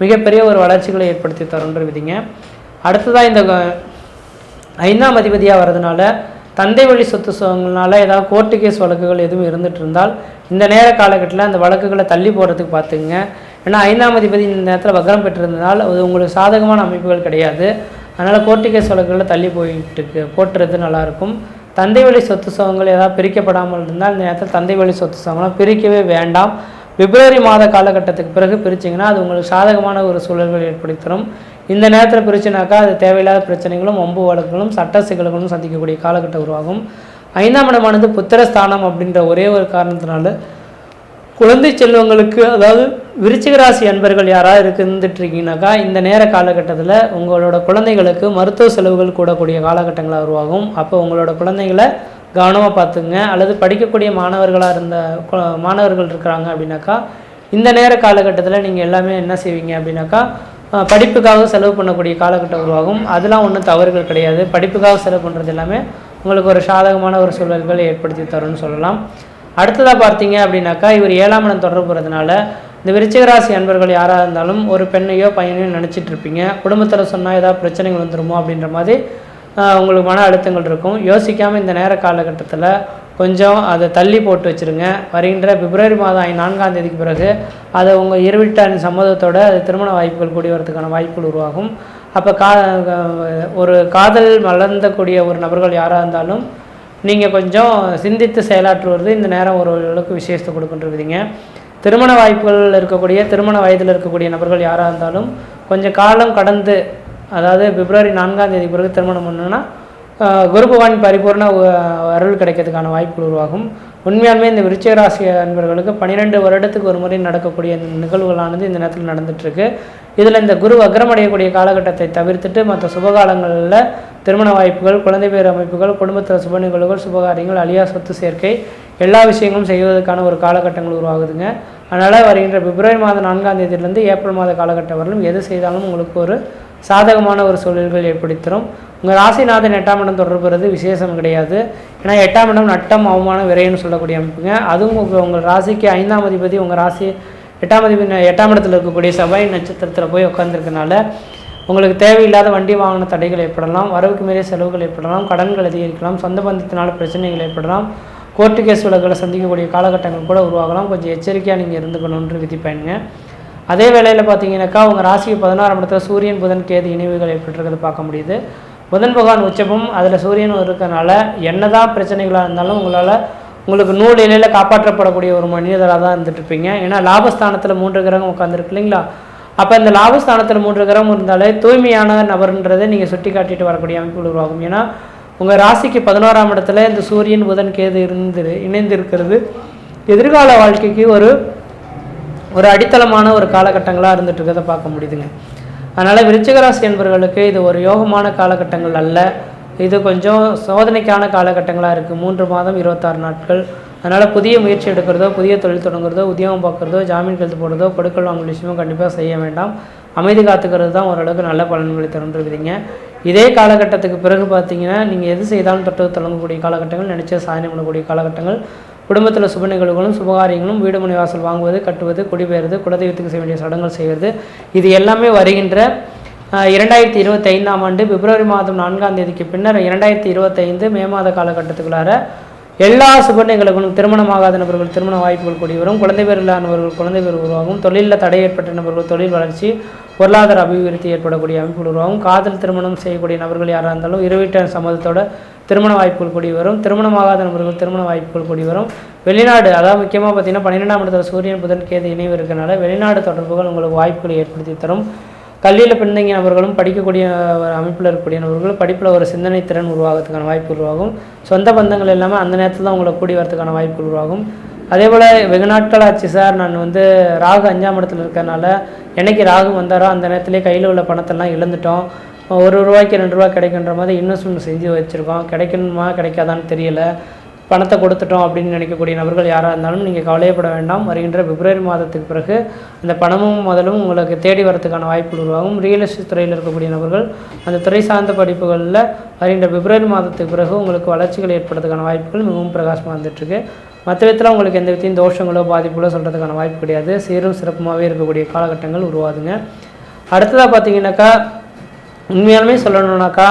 மிகப்பெரிய ஒரு வளர்ச்சிகளை ஏற்படுத்தி தருன்ற விதிங்க. அடுத்ததாக இந்த 5ஆம் அதிபதியாக வர்றதுனால தந்தை வழி சொத்து சுகங்களால் ஏதாவது கோர்ட்டு கேஸ் வழக்குகள் எதுவும் இருந்துகிட்டு இருந்தால் இந்த நேர காலகட்டத்தில் அந்த வழக்குகளை தள்ளி போடுறதுக்கு பார்த்துங்க. ஏன்னா 5ஆம் அதிபதி இந்த நேரத்தில் வக்ரம் பெற்றிருந்ததால் அது உங்களுக்கு சாதகமான அமைப்புகள் கிடையாது. அதனால் கோர்ட்டு கேஸ் வழக்குகளில் தள்ளி போட்டுறது நல்லாயிருக்கும். தந்தை வழி சொத்து சுகங்கள் ஏதாவது பிரிக்கப்படாமல் இருந்தால் இந்த நேரத்தில் தந்தை வழி சொத்து சுகங்களாம் பிரிக்கவே வேண்டாம். பிப்ரவரி மாத காலகட்டத்துக்கு பிறகு பிரிச்சிங்கன்னா அது உங்களுக்கு சாதகமான ஒரு சூழல்கள் ஏற்படுத்தி தரும். இந்த நேரத்தில் பிரிச்சுனாக்கா அது தேவையில்லாத பிரச்சனைகளும் வம்பு வழக்குகளும் சட்ட சிக்கல்களும் சந்திக்கக்கூடிய காலகட்டம் உருவாகும். 5ஆம் இடமானது புத்திரஸ்தானம் அப்படின்ற ஒரே ஒரு காரணத்தினால குழந்தை செல்வங்களுக்கு, அதாவது விருச்சிக ராசி அன்பர்கள் யாராவது இருந்துட்டுருக்கீங்கனாக்கா இந்த நேர காலகட்டத்தில் உங்களோட குழந்தைகளுக்கு மருத்துவ செலவுகள் கூடக்கூடிய காலகட்டங்களாக உருவாகும். அப்போ உங்களோட குழந்தைகளை கவனமாக பார்த்துங்க. அல்லது படிக்கக்கூடிய மாணவர்கள் இருக்கிறாங்க அப்படின்னாக்கா இந்த நேர காலகட்டத்தில் நீங்கள் எல்லாமே என்ன செய்வீங்க அப்படின்னாக்கா படிப்புக்காக செலவு பண்ணக்கூடிய காலகட்டம் உருவாகும். அதெல்லாம் ஒன்றும் தவறுகள் கிடையாது. படிப்புக்காக செலவு பண்ணுறது எல்லாமே உங்களுக்கு ஒரு சாதகமான ஒரு சூழல்களை ஏற்படுத்தி தரும்னு சொல்லலாம். அடுத்ததாக பார்த்தீங்க அப்படின்னாக்கா இவர் 7ஆம் இடம் தொடர்பு போகிறதுனால இந்த விருச்சிக ராசி அன்பர்கள் யாராக இருந்தாலும் ஒரு பெண்ணையோ பையனையோ நினச்சிட்டு இருப்பீங்க. குடும்பத்தில் சொன்னால் ஏதாவது பிரச்சனைகள் வந்துருமோ அப்படின்ற மாதிரி உங்களுக்கு மன அழுத்தங்கள் இருக்கும். யோசிக்காமல் இந்த நேர காலகட்டத்தில் கொஞ்சம் அதை தள்ளி போட்டு வச்சுருங்க. வருகின்ற பிப்ரவரி மாதம் 4ஆம் தேதிக்கு பிறகு அதை உங்கள் இருவிட்டாரின் சம்மதத்தோடு அது திருமண வாய்ப்புகள் கூடி வரதுக்கான வாய்ப்புகள் உருவாகும். அப்போ ஒரு காதல் மலர்ந்தக்கூடிய ஒரு நபர்கள் யாராக இருந்தாலும் நீங்கள் கொஞ்சம் சிந்தித்து செயலாற்றுவது இந்த நேரம் ஒரு அளவுக்கு விசேஷத்தை கொடுக்கின்றீங்க. திருமண வாய்ப்புகள் இருக்கக்கூடிய திருமண வயதில் இருக்கக்கூடிய நபர்கள் யாராக இருந்தாலும் கொஞ்சம் காலம் கடந்து, அதாவது பிப்ரவரி 4ஆம் தேதி பிறகு திருமணம் பண்ணுன்னா குரு பகவான் பரிபூர்ண அருள் கிடைக்கிறதுக்கான வாய்ப்புகள் உருவாகும். உண்மையாலுமே இந்த விருச்சிக ராசி அன்பர்களுக்கு 12 வருடத்துக்கு ஒரு முறை நடக்கக்கூடிய இந்த நிகழ்வுகளானது இந்த நேரத்தில் நடந்துகிட்ருக்கு. இதில் இந்த குரு வக்ரமடையக்கூடிய காலகட்டத்தை தவிர்த்துட்டு மற்ற சுபகாலங்களில் திருமண வாய்ப்புகள், குழந்தை பேர் அமைப்புகள், குடும்பத்தில் சுப நிகழ்வுகள், சுபகாரியங்கள், அழியா சொத்து சேர்க்கை, எல்லா விஷயங்களும் செய்வதற்கான ஒரு காலகட்டங்கள் உருவாகுதுங்க. அதனால் வருகின்ற பிப்ரவரி மாதம் 4ஆம் தேதியிலிருந்து ஏப்ரல் மாத காலகட்டம் வரலும் எது செய்தாலும் உங்களுக்கு ஒரு சாதகமான ஒரு சூழல்கள் ஏற்படுத்திடும். உங்கள் ராசிநாதன் 8ஆம் இடம் தொடர்புறது விசேஷம் கிடையாது. ஏன்னா 8ஆம் இடம் நட்டம், அவமானம், விரைன்னு சொல்லக்கூடிய அமைப்புங்க. அதுவும் உங்கள் ராசிக்கு 5ஆம் அதிபதி உங்கள் ராசி 8ஆம் இடத்துல இருக்கக்கூடிய செவ்வாய் நட்சத்திரத்தில் போய் உட்காந்துருக்கனால உங்களுக்கு தேவையில்லாத வண்டி வாகன தடைகள் ஏற்படலாம், வரவுக்கு மீறிய செலவுகள் ஏற்படலாம், கடன்கள் அதிகரிக்கலாம், சொந்த பந்தத்தினால பிரச்சனைகள் ஏற்படலாம், கோர்ட்டு கேஸ் வழக்குகளை சந்திக்கக்கூடிய காலகட்டங்கள் கூட உருவாகலாம். கொஞ்சம் எச்சரிக்கையாக நீங்கள் இருந்துக்கணுன்ற விதிப்பயனுங்க. அதே வேளையில் பார்த்தீங்கன்னாக்கா உங்கள் ராசிக்கு 16ஆம் இடத்துல சூரியன் புதன் கேது இணைவுகள் ஏற்பட்டிருக்கிறது பார்க்க முடியுது. புதன் பகவான் உச்சமும் அதில் சூரியனும் இருக்கிறனால என்னதான் பிரச்சனைகளாக இருந்தாலும் உங்களுக்கு நூல் இலையில் காப்பாற்றப்படக்கூடிய ஒரு மனிதராக தான் இருந்துகிட்ருப்பீங்க. ஏன்னா லாபஸ்தானத்தில் 3 கிரகம் உட்காந்துருக்கு இல்லைங்களா? அப்போ இந்த லாபஸ்தானத்தில் 3 கிரகம் இருந்தாலே தூய்மையான நபர்ன்றதை நீங்கள் சுட்டி காட்டிட்டு வரக்கூடிய அமைப்புகள் உருவாகும். ஏன்னா உங்கள் ராசிக்கு 11ஆம் இடத்துல இந்த சூரியன் புதன் கேது இணைந்திருக்கிறது எதிர்கால வாழ்க்கைக்கு ஒரு அடித்தளமான ஒரு காலகட்டங்களாக இருந்துட்டு இருக்கிறத பார்க்க முடியுதுங்க. அதனால் விருச்சிக ராசி என்பவர்களுக்கு இது ஒரு யோகமான காலகட்டங்கள் அல்ல, இது கொஞ்சம் சோதனைக்கான காலகட்டங்களாக இருக்குது. 3 மாதம் 26 நாட்கள். அதனால் புதிய முயற்சி எடுக்கிறதோ, புதிய தொழில் தொடங்குறதோ, உத்தியோகம் பார்க்குறதோ, ஜாமீன் கழுத்து போடுறதோ, கொடுக்கல் வாங்கல் விஷயமும் கண்டிப்பாக செய்ய வேண்டாம். அமைதி காத்துக்கிறது தான் ஓரளவுக்கு நல்ல பலன்களை தருந்துருக்குதுங்க. இதே காலகட்டத்துக்கு பிறகு பார்த்தீங்கன்னா நீங்கள் எது செய்தாலும் தொட்டு தொடங்கக்கூடிய காலகட்டங்கள், நினைச்ச சாதனை பண்ணக்கூடிய காலகட்டங்கள், குடும்பத்தில் சுப நிகழ்வுகளும் சுபகாரியங்களும், வீடு மனை வாசல் வாங்குவது, கட்டுவது, குடிபெயர்வது, குலதெய்வத்துக்கு செய்ய வேண்டிய சடங்குகள் செய்வது, இது எல்லாமே வருகின்ற 2025ஆம் ஆண்டு பிப்ரவரி மாதம் 4ஆம் தேதிக்கு பின்னர் 2025 மே மாத காலகட்டத்துக்குள்ளார எல்லா சுப நிகழ்வுகளும், திருமணமாகாத நபர்கள் திருமண வாய்ப்புகள் கூடி வரும், குழந்தை பேர் இல்லாதவர்கள் குழந்தை பேர் உருவாகும், தொழிலில் தடை ஏற்பட்ட நபர்கள் தொழில் வளர்ச்சி, பொருளாதார அபிவிருத்தி ஏற்படக்கூடிய அமைப்புகள் உருவாகும், காதல் திருமணம் செய்யக்கூடிய நபர்கள் யாராக இருந்தாலும் இருவீட்டார் சம்மதத்தோட திருமண வாய்ப்புகள் கூடி வரும், திருமணமாகாத நபர்கள் திருமண வாய்ப்புகள் கூடி வரும், வெளிநாடு, அதாவது முக்கியமாக பார்த்தீங்கன்னா 12ஆம் இடத்துல சூரியன் புதன் கேது இணைவு இருக்கிறனால வெளிநாடு தொடர்புகள் உங்களுக்கு வாய்ப்புகளை ஏற்படுத்தி தரும். கல்வியில் பின்தங்கிய நபர்களும் படிக்கக்கூடிய அமைப்பில் இருக்கக்கூடிய நபர்கள் படிப்பில் ஒரு சிந்தனை திறன் உருவாகிறதுக்கான வாய்ப்பு உருவாகும். சொந்த பந்தங்கள் எல்லாமே அந்த நேரத்தில் தான் உங்களை கூடி வரதுக்கான வாய்ப்பு உருவாகும். அதே போல் வெகு நாட்கள் ஆச்சு சார், நான் ராகு 5ஆம் இடத்துல இருக்கிறனால என்னைக்கு ராகு வந்தாரோ அந்த நேரத்துலேயே கையில் உள்ள பணத்தெல்லாம் இழந்துட்டோம், 1 ரூபாய்க்கு 2 ரூபா கிடைக்கின்ற மாதிரி இன்வெஸ்ட்மெண்ட் செஞ்சு வச்சுருக்கோம், கிடைக்கணுமா கிடைக்காதான்னு தெரியல, பணத்தை கொடுத்துட்டோம் அப்படின்னு நினைக்கக்கூடிய நபர்கள் யாராக இருந்தாலும் நீங்கள் கவலையப்பட வேண்டாம். வருகின்ற பிப்ரவரி மாதத்துக்கு பிறகு அந்த பணமும் முதலும் உங்களுக்கு தேடி வரதுக்கான வாய்ப்புகள் உருவாகும். ரியல் எஸ்டேட் துறையில் இருக்கக்கூடிய நபர்கள் அந்த துறை சார்ந்த படிப்புகளில் வருகின்ற பிப்ரவரி மாதத்துக்கு பிறகு உங்களுக்கு வளர்ச்சிகள் ஏற்படுறதுக்கான வாய்ப்புகள் மிகவும் பிரகாசமாக வந்துட்டுருக்கு. மற்ற விதத்தில் உங்களுக்கு எந்த விதத்தையும் தோஷங்களோ பாதிப்புகளோ சொல்கிறதுக்கான வாய்ப்பு கிடையாது. சீரும் சிறப்புமாகவே இருக்கக்கூடிய காலகட்டங்கள் உருவாதுங்க. அடுத்ததாக பார்த்தீங்கன்னாக்கா உண்மையாலுமே சொல்லணுன்னாக்கா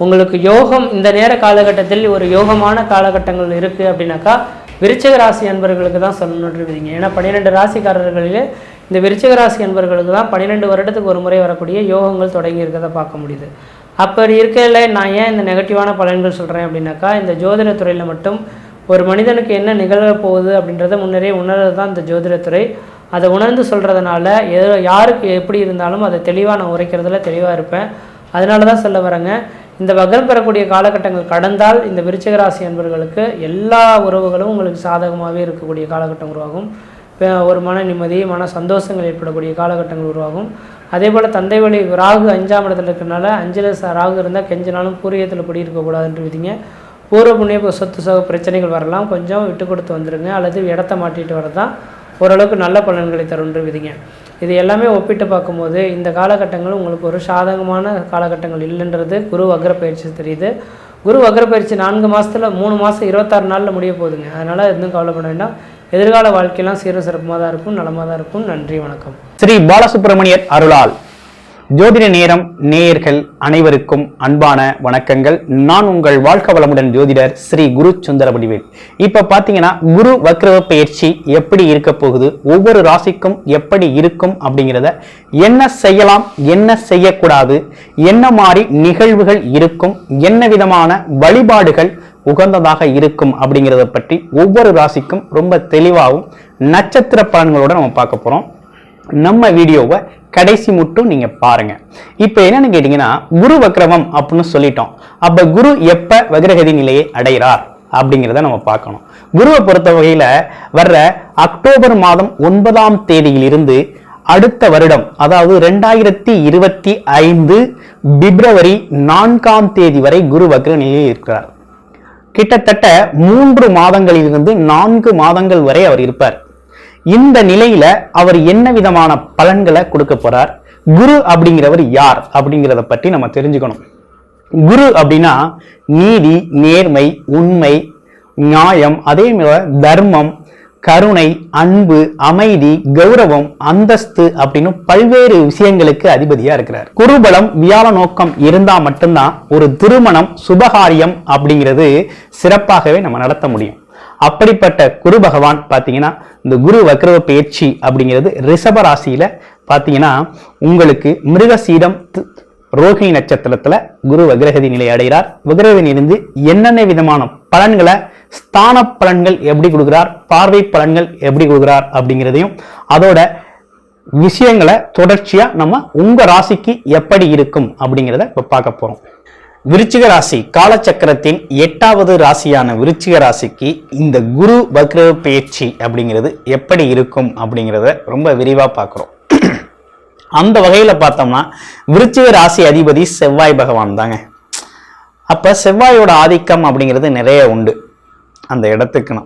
உங்களுக்கு யோகம் இந்த நேர காலகட்டத்தில் ஒரு யோகமான காலகட்டங்கள் இருக்குது அப்படின்னாக்கா விருச்சிக ராசி அன்பர்களுக்கு தான் சொல்லணுன்றீங்க. ஏன்னா 12 ராசிக்காரர்களிலே இந்த விருச்சிக ராசி அன்பர்களுக்கு தான் 12 வருடத்துக்கு ஒரு முறை வரக்கூடிய யோகங்கள் தொடங்கி இருக்கிறத பார்க்க முடியுது. அப்படி இருக்கையில் நான் ஏன் இந்த நெகட்டிவான பலன்கள் சொல்கிறேன் அப்படின்னாக்கா இந்த ஜோதிட துறையில் மட்டும் ஒரு மனிதனுக்கு என்ன நிகழப் போகுது அப்படின்றத முன்னரே உணர்றது தான் இந்த ஜோதிடத்துறை. அதை உணர்ந்து சொல்கிறதுனால யாருக்கு எப்படி இருந்தாலும் அதை தெளிவாக நான் உரைக்கிறதுல தெளிவாக இருப்பேன். அதனால தான் சொல்ல வரேங்க, இந்த வக்ரம் பெறக்கூடிய காலகட்டங்கள் கடந்தால் இந்த விருச்சிக ராசி அன்பர்களுக்கு எல்லா உறவுகளும் உங்களுக்கு சாதகமாகவே இருக்கக்கூடிய காலகட்டம் உருவாகும். ஒரு மன நிம்மதி, மன சந்தோஷங்கள் ஏற்படக்கூடிய காலகட்டங்கள் உருவாகும். அதே போல் தந்தை வழி ராகு 5ஆம் இடத்துல இருக்கிறனால 5ல் ராகு இருந்தால் கெஞ்சினாலும் பூரியத்தில் குடி இருக்கக்கூடாதுன்ற விதிங்க. பூர்வ புண்ணிய சொத்து பிரச்சனைகள் வரலாம், கொஞ்சம் விட்டு கொடுத்து வந்துடுங்க. அல்லது இடத்த மாட்டிட்டு வரதான் ஓரளவுக்கு நல்ல பலன்களை தருன்ற விதிங்க. இது எல்லாமே ஒப்பிட்டு பார்க்கும்போது இந்த காலகட்டங்கள் உங்களுக்கு ஒரு சாதகமான காலகட்டங்கள் இல்லைன்றது குரு வக்ர பயிற்சி தெரியுது. குரு வக்ர பயிற்சி 4 மாதத்தில் 3 மாதம் 26 நாளில் முடிய போகுதுங்க. அதனால் எதுவும் கவலைப்பட வேண்டாம். எதிர்கால வாழ்க்கையெல்லாம் சீரும் சிறப்புமாக தான் இருக்கும், நலமாக தான் இருக்கும். நன்றி, வணக்கம். ஸ்ரீ பாலசுப்ரமணியர் அருளால் ஜோதிட நேரம் நேயர்கள் அனைவருக்கும் அன்பான வணக்கங்கள். நான் உங்கள் வாழ்க்கை வளமுடன் ஜோதிடர் ஸ்ரீ குரு சுந்தரவடிவேல். இப்ப பாத்தீங்கன்னா குரு வக்ர பயிற்சி எப்படி இருக்க போகுது, ஒவ்வொரு ராசிக்கும் எப்படி இருக்கும் அப்படிங்கிறத, என்ன செய்யலாம் என்ன செய்யக்கூடாது, என்ன மாதிரி நிகழ்வுகள் இருக்கும், என்ன விதமான வழிபாடுகள் உகந்ததாக இருக்கும் அப்படிங்கிறத பற்றி ஒவ்வொரு ராசிக்கும் ரொம்ப தெளிவாகவும் நட்சத்திர பலன்களோட நம்ம பார்க்க போறோம். நம்ம வீடியோவை கடைசி மட்டும் நீங்க பாருங்க. இப்ப என்னன்னு கேட்டீங்கன்னா, குரு வக்ரமம் அப்படின்னு சொல்லிட்டோம். அப்ப குரு எப்ப வக்ரகதி நிலையை அடைகிறார் அப்படிங்கிறத நம்ம பார்க்கணும். குருவை பொறுத்த வகையில வர்ற அக்டோபர் மாதம் 9ஆம் தேதியிலிருந்து அடுத்த வருடம், அதாவது 2025 பிப்ரவரி 4ஆம் தேதி வரை குரு வக்ர நிலையில் இருக்கிறார். கிட்டத்தட்ட 3 மாதங்களிலிருந்து 4 மாதங்கள் வரை அவர் இருப்பார். இந்த நிலையில அவர் என்ன விதமான பலன்களை கொடுக்க போறார், குரு அப்படிங்கிறவர் யார் அப்படிங்கிறத பற்றி நம்ம தெரிஞ்சுக்கணும். குரு அப்படின்னா நீதி, நேர்மை, உண்மை, நியாயம், அதே போல தர்மம், கருணை, அன்பு, அமைதி, கௌரவம், அந்தஸ்து அப்படின்னு பல்வேறு விஷயங்களுக்கு அதிபதியா இருக்கிறார். குருபலம் வியாழ நோக்கம் இருந்தா மட்டும்தான் ஒரு திருமணம் சுபகாரியம் அப்படிங்கிறது சிறப்பாகவே நம்ம நடத்த முடியும். அப்படிப்பட்ட குரு பகவான் பாத்தீங்கன்னா இந்த குரு வக்ர பயிற்சி அப்படிங்கிறது ரிஷப ராசியில பாத்தீங்கன்னா உங்களுக்கு மிருகசீடம் ரோகிணி நட்சத்திரத்துல குரு வக்ரகதி நிலை அடைகிறார். வக்ரகதி இருந்து என்னென்ன விதமான பலன்களை, ஸ்தான பலன்கள் எப்படி கொடுக்கிறார், பார்வை பலன்கள் எப்படி கொடுக்கிறார் அப்படிங்கிறதையும் அதோட விஷயங்களை தொடர்ச்சியா நம்ம உங்க ராசிக்கு எப்படி இருக்கும் அப்படிங்கிறத இப்ப பார்க்க போறோம். விருச்சிக ராசி காலச்சக்கரத்தின் 8வது ராசியான விருச்சிக ராசிக்கு இந்த குரு வக்ர பயிற்சி அப்படிங்கிறது எப்படி இருக்கும் அப்படிங்கிறத ரொம்ப விரிவா பார்க்கிறோம். அந்த வகையில பார்த்தோம்னா விருச்சிக ராசி அதிபதி செவ்வாய் பகவான் தாங்க. அப்ப செவ்வாயோட ஆதிக்கம் அப்படிங்கிறது நிறைய உண்டு அந்த இடத்துக்குன்னு.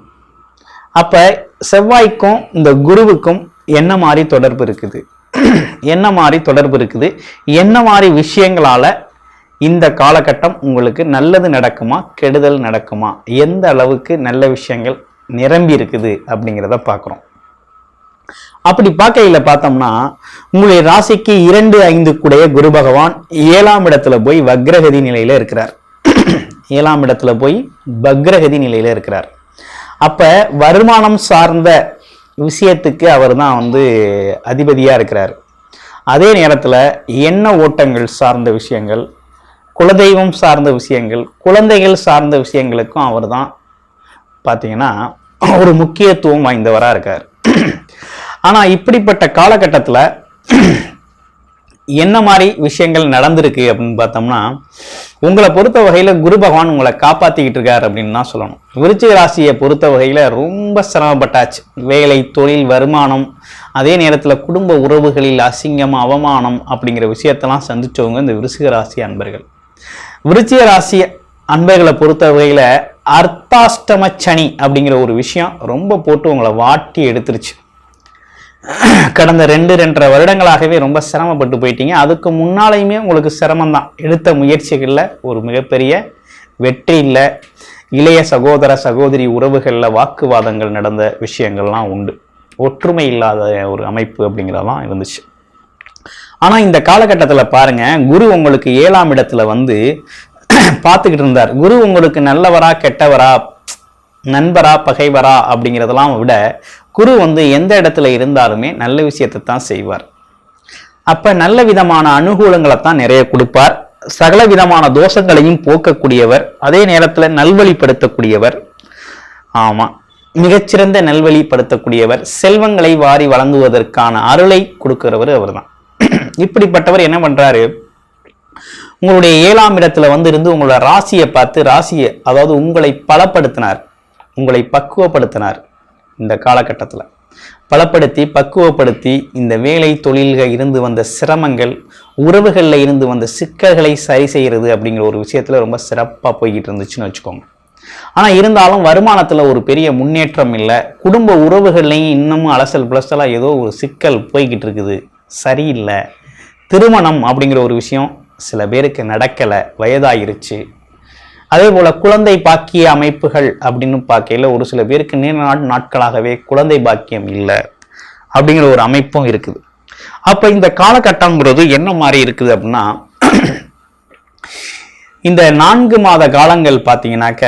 அப்ப செவ்வாய்க்கும் இந்த குருவுக்கும் என்ன மாதிரி தொடர்பு இருக்குது, என்ன மாதிரி தொடர்பு இருக்குது, என்ன மாதிரி விஷயங்களால இந்த காலகட்டம் உங்களுக்கு நல்லது நடக்குமா கெடுதல் நடக்குமா, எந்த அளவுக்கு நல்ல விஷயங்கள் நிரம்பி இருக்குது அப்படிங்கிறத பார்க்குறோம். அப்படி பார்க்கையில பார்த்தோம்னா உங்களுடைய ராசிக்கு 2, 5 கூடைய குரு பகவான் 7ஆம் இடத்துல போய் வக்ரகதி நிலையில இருக்கிறார். 7ஆம் இடத்துல போய் வக்ரகதி நிலையில இருக்கிறார். அப்ப வருமானம் சார்ந்த விஷயத்துக்கு அவர் தான் அதிபதியா இருக்கிறார். அதே நேரத்துல எண்ண ஓட்டங்கள் சார்ந்த விஷயங்கள், குலதெய்வம் சார்ந்த விஷயங்கள், குழந்தைகள் சார்ந்த விஷயங்களுக்கும் அவர் தான் பார்த்தீங்கன்னா ஒரு முக்கியத்துவம் வாய்ந்தவராக இருக்கார். ஆனால் இப்படிப்பட்ட காலகட்டத்தில் என்ன மாதிரி விஷயங்கள் நடந்திருக்கு அப்படின்னு பார்த்தோம்னா, உங்களை பொறுத்த வகையில் குரு பகவான் உங்களை காப்பாற்றிக்கிட்டு இருக்கார் அப்படின்னு தான் சொல்லணும். விருச்சிக ராசியை பொறுத்த வகையில் ரொம்ப சிரமப்பட்டாச்சு. வேலை, தொழில், வருமானம், அதே நேரத்தில் குடும்ப உறவுகளில் அசிங்கம், அவமானம் அப்படிங்கிற விஷயத்தெல்லாம் சந்திச்சவங்க இந்த விருச்சிக ராசி அன்பர்கள். விருச்சிக ராசி அன்பர்களை பொறுத்த வகையில அர்த்தாஷ்டம சனி அப்படிங்கிற ஒரு விஷயம் ரொம்ப போட்டு உங்களை வாட்டி எடுத்துருச்சு. கடந்த 2-2.5 வருடங்களாகவே ரொம்ப சிரமப்பட்டு போயிட்டீங்க. அதுக்கு முன்னாலேயுமே உங்களுக்கு சிரமம்தான். எடுத்த முயற்சிகளில் ஒரு மிகப்பெரிய வெற்றி இல்லை. இளைய சகோதர சகோதரி உறவுகளில் வாக்குவாதங்கள் நடந்த விஷயங்கள்லாம் உண்டு. ஒற்றுமை இல்லாத ஒரு அமைப்பு அப்படிங்கிறதெல்லாம் இருந்துச்சு. ஆனா இந்த காலகட்டத்தில் பாருங்க, குரு உங்களுக்கு 7ஆம் இடத்துல பார்த்துக்கிட்டு இருந்தார். குரு உங்களுக்கு நல்லவரா கெட்டவரா, நண்பரா பகைவரா அப்படிங்கிறதெல்லாம் விட குரு எந்த இடத்துல இருந்தாலுமே நல்ல விஷயத்தை தான் செய்வார். அப்ப நல்ல விதமான அனுகூலங்களை தான் நிறைய கொடுப்பார். சகல விதமான தோஷங்களையும் போக்கக்கூடியவர், அதே நேரத்துல நல்வழிப்படுத்தக்கூடியவர். ஆமா, மிகச்சிறந்த நல்வழிப்படுத்தக்கூடியவர், செல்வங்களை வாரி வழங்குவதற்கான அருளை கொடுக்கிறவர் அவர்தான். இப்படிப்பட்டவர் என்ன பண்றாரு, உங்களுடைய 7ஆம் இடத்துல இருந்து உங்களோட ராசியை பார்த்து, ராசியை அதாவது உங்களை பலப்படுத்தினார், உங்களை பக்குவப்படுத்தினார். இந்த காலகட்டத்துல பலப்படுத்தி பக்குவப்படுத்தி இந்த வேலை தொழில்கள் இருந்து வந்த சிரமங்கள், உறவுகளில் இருந்து வந்த சிக்கல்களை சரி செய்யறது அப்படிங்கிற ஒரு விஷயத்துல ரொம்ப சிறப்பா போய்கிட்டு இருந்துச்சுன்னு வச்சுக்கோங்க. ஆனா இருந்தாலும் வருமானத்துல ஒரு பெரிய முன்னேற்றம் இல்லை, குடும்ப உறவுகள்லையும் இன்னமும் அலசல் புலசலா ஏதோ ஒரு சிக்கல் போய்கிட்டு இருக்குது, சரியில்லை. திருமணம் அப்படிங்கிற ஒரு விஷயம் சில பேருக்கு நடக்கலை, வயதாயிருச்சு. அதே போல குழந்தை பாக்கிய அமைப்புகள் அப்படின்னு பார்க்கையில ஒரு சில பேருக்கு நீண்ட நாட்களாகவே குழந்தை பாக்கியம் இல்லை அப்படிங்கிற ஒரு அமைப்பும் இருக்குது. அப்ப இந்த காலகட்டம்ங்கிறது என்ன மாதிரி இருக்குது அப்படின்னா, இந்த 4 மாத காலங்கள் பார்த்தீங்கன்னாக்க,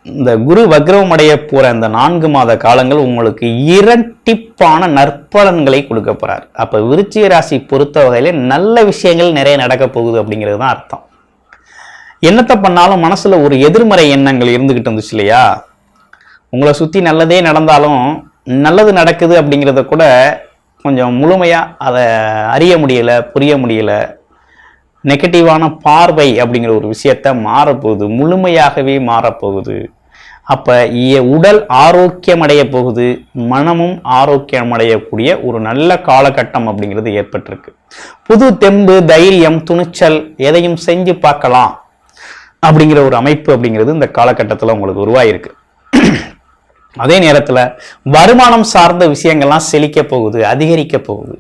இந்த குரு வக்ரம் அடைய போற இந்த 4 மாத காலங்கள் உங்களுக்கு இரட்டிப்பான நற்பலன்களை கொடுக்க போறார். அப்ப விருச்சிக ராசி பொறுத்த வகையில நல்ல விஷயங்கள் நிறைய நடக்க போகுது அப்படிங்கிறது தான் அர்த்தம். என்னத்தை பண்ணாலும் மனசுல ஒரு எதிர்மறை எண்ணங்கள் இருந்துகிட்டு இருந்துச்சு இல்லையா, உங்களை சுத்தி நல்லதே நடந்தாலும் நல்லது நடக்குது அப்படிங்கிறத கூட கொஞ்சம் முழுமையா அதை அறிய முடியல, புரிய முடியல. நெகட்டிவான பார்வை அப்படிங்கிற ஒரு விஷயத்த மாறப்போகுது, முழுமையாகவே மாறப்போகுது. அப்ப உடல் ஆரோக்கியம் அடைய போகுது, மனமும் ஆரோக்கியம் அடையக்கூடிய ஒரு நல்ல காலகட்டம் அப்படிங்கிறது ஏற்பட்டிருக்கு. புது தெம்பு, தைரியம், துணிச்சல், எதையும் செஞ்சு பார்க்கலாம் அப்படிங்கிற ஒரு அமைப்பு அப்படிங்கிறது இந்த காலகட்டத்தில் உங்களுக்கு உருவாயிருக்கு. அதே நேரத்தில் வருமானம் சார்ந்த விஷயங்கள்லாம் செழிக்க போகுது, அதிகரிக்க போகுது.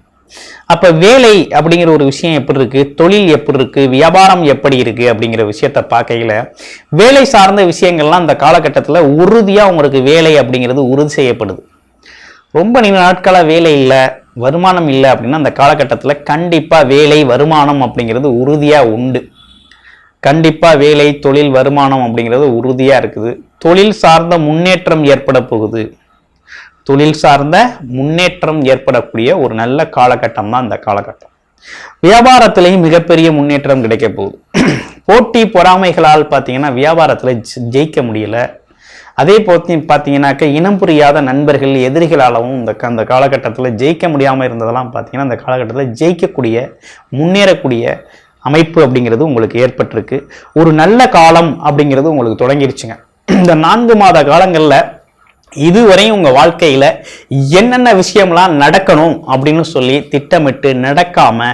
அப்ப வேலை அப்படிங்கிற ஒரு விஷயம் எப்படி இருக்கு, தொழில் எப்படி இருக்கு, வியாபாரம் எப்படி இருக்கு அப்படிங்கிற விஷயத்த பார்க்கையில வேலை சார்ந்த விஷயங்கள்லாம் இந்த காலகட்டத்தில் உறுதியா உங்களுக்கு வேலை அப்படிங்கிறது உறுதி செய்யப்படுது. ரொம்ப நீண்ட நாட்களாக வேலை இல்லை, வருமானம் இல்லை அப்படின்னா அந்த காலகட்டத்தில் கண்டிப்பா வேலை, வருமானம் அப்படிங்கிறது உறுதியா உண்டு. கண்டிப்பா வேலை, தொழில், வருமானம் அப்படிங்கிறது உறுதியா இருக்குது. தொழில் சார்ந்த முன்னேற்றம் ஏற்பட போகுது. தொழில் சார்ந்த முன்னேற்றம் ஏற்படக்கூடிய ஒரு நல்ல காலகட்டம் தான் இந்த காலகட்டம். வியாபாரத்திலையும் மிகப்பெரிய முன்னேற்றம் கிடைக்க போகுது. போட்டி பொறாமைகளால் பார்த்தீங்கன்னா வியாபாரத்தில் ஜெயிக்க முடியல. அதே போத்தி பார்த்தீங்கன்னாக்க இனம் புரியாத நண்பர்கள், எதிரிகளாலும் அந்த காலகட்டத்தில் ஜெயிக்க முடியாமல் இருந்ததெல்லாம் பார்த்தீங்கன்னா அந்த காலகட்டத்தில் ஜெயிக்கக்கூடிய, முன்னேறக்கூடிய அமைப்பு அப்படிங்கிறது உங்களுக்கு ஏற்பட்டிருக்கு. ஒரு நல்ல காலம் அப்படிங்கிறது உங்களுக்கு தொடங்கிருச்சுங்க. இந்த 4 மாத காலங்களில் இதுவரையும் உங்க வாழ்க்கையில என்னென்ன விஷயம்லாம் நடக்கணும் அப்படின்னு சொல்லி திட்டமிட்டு நடக்காம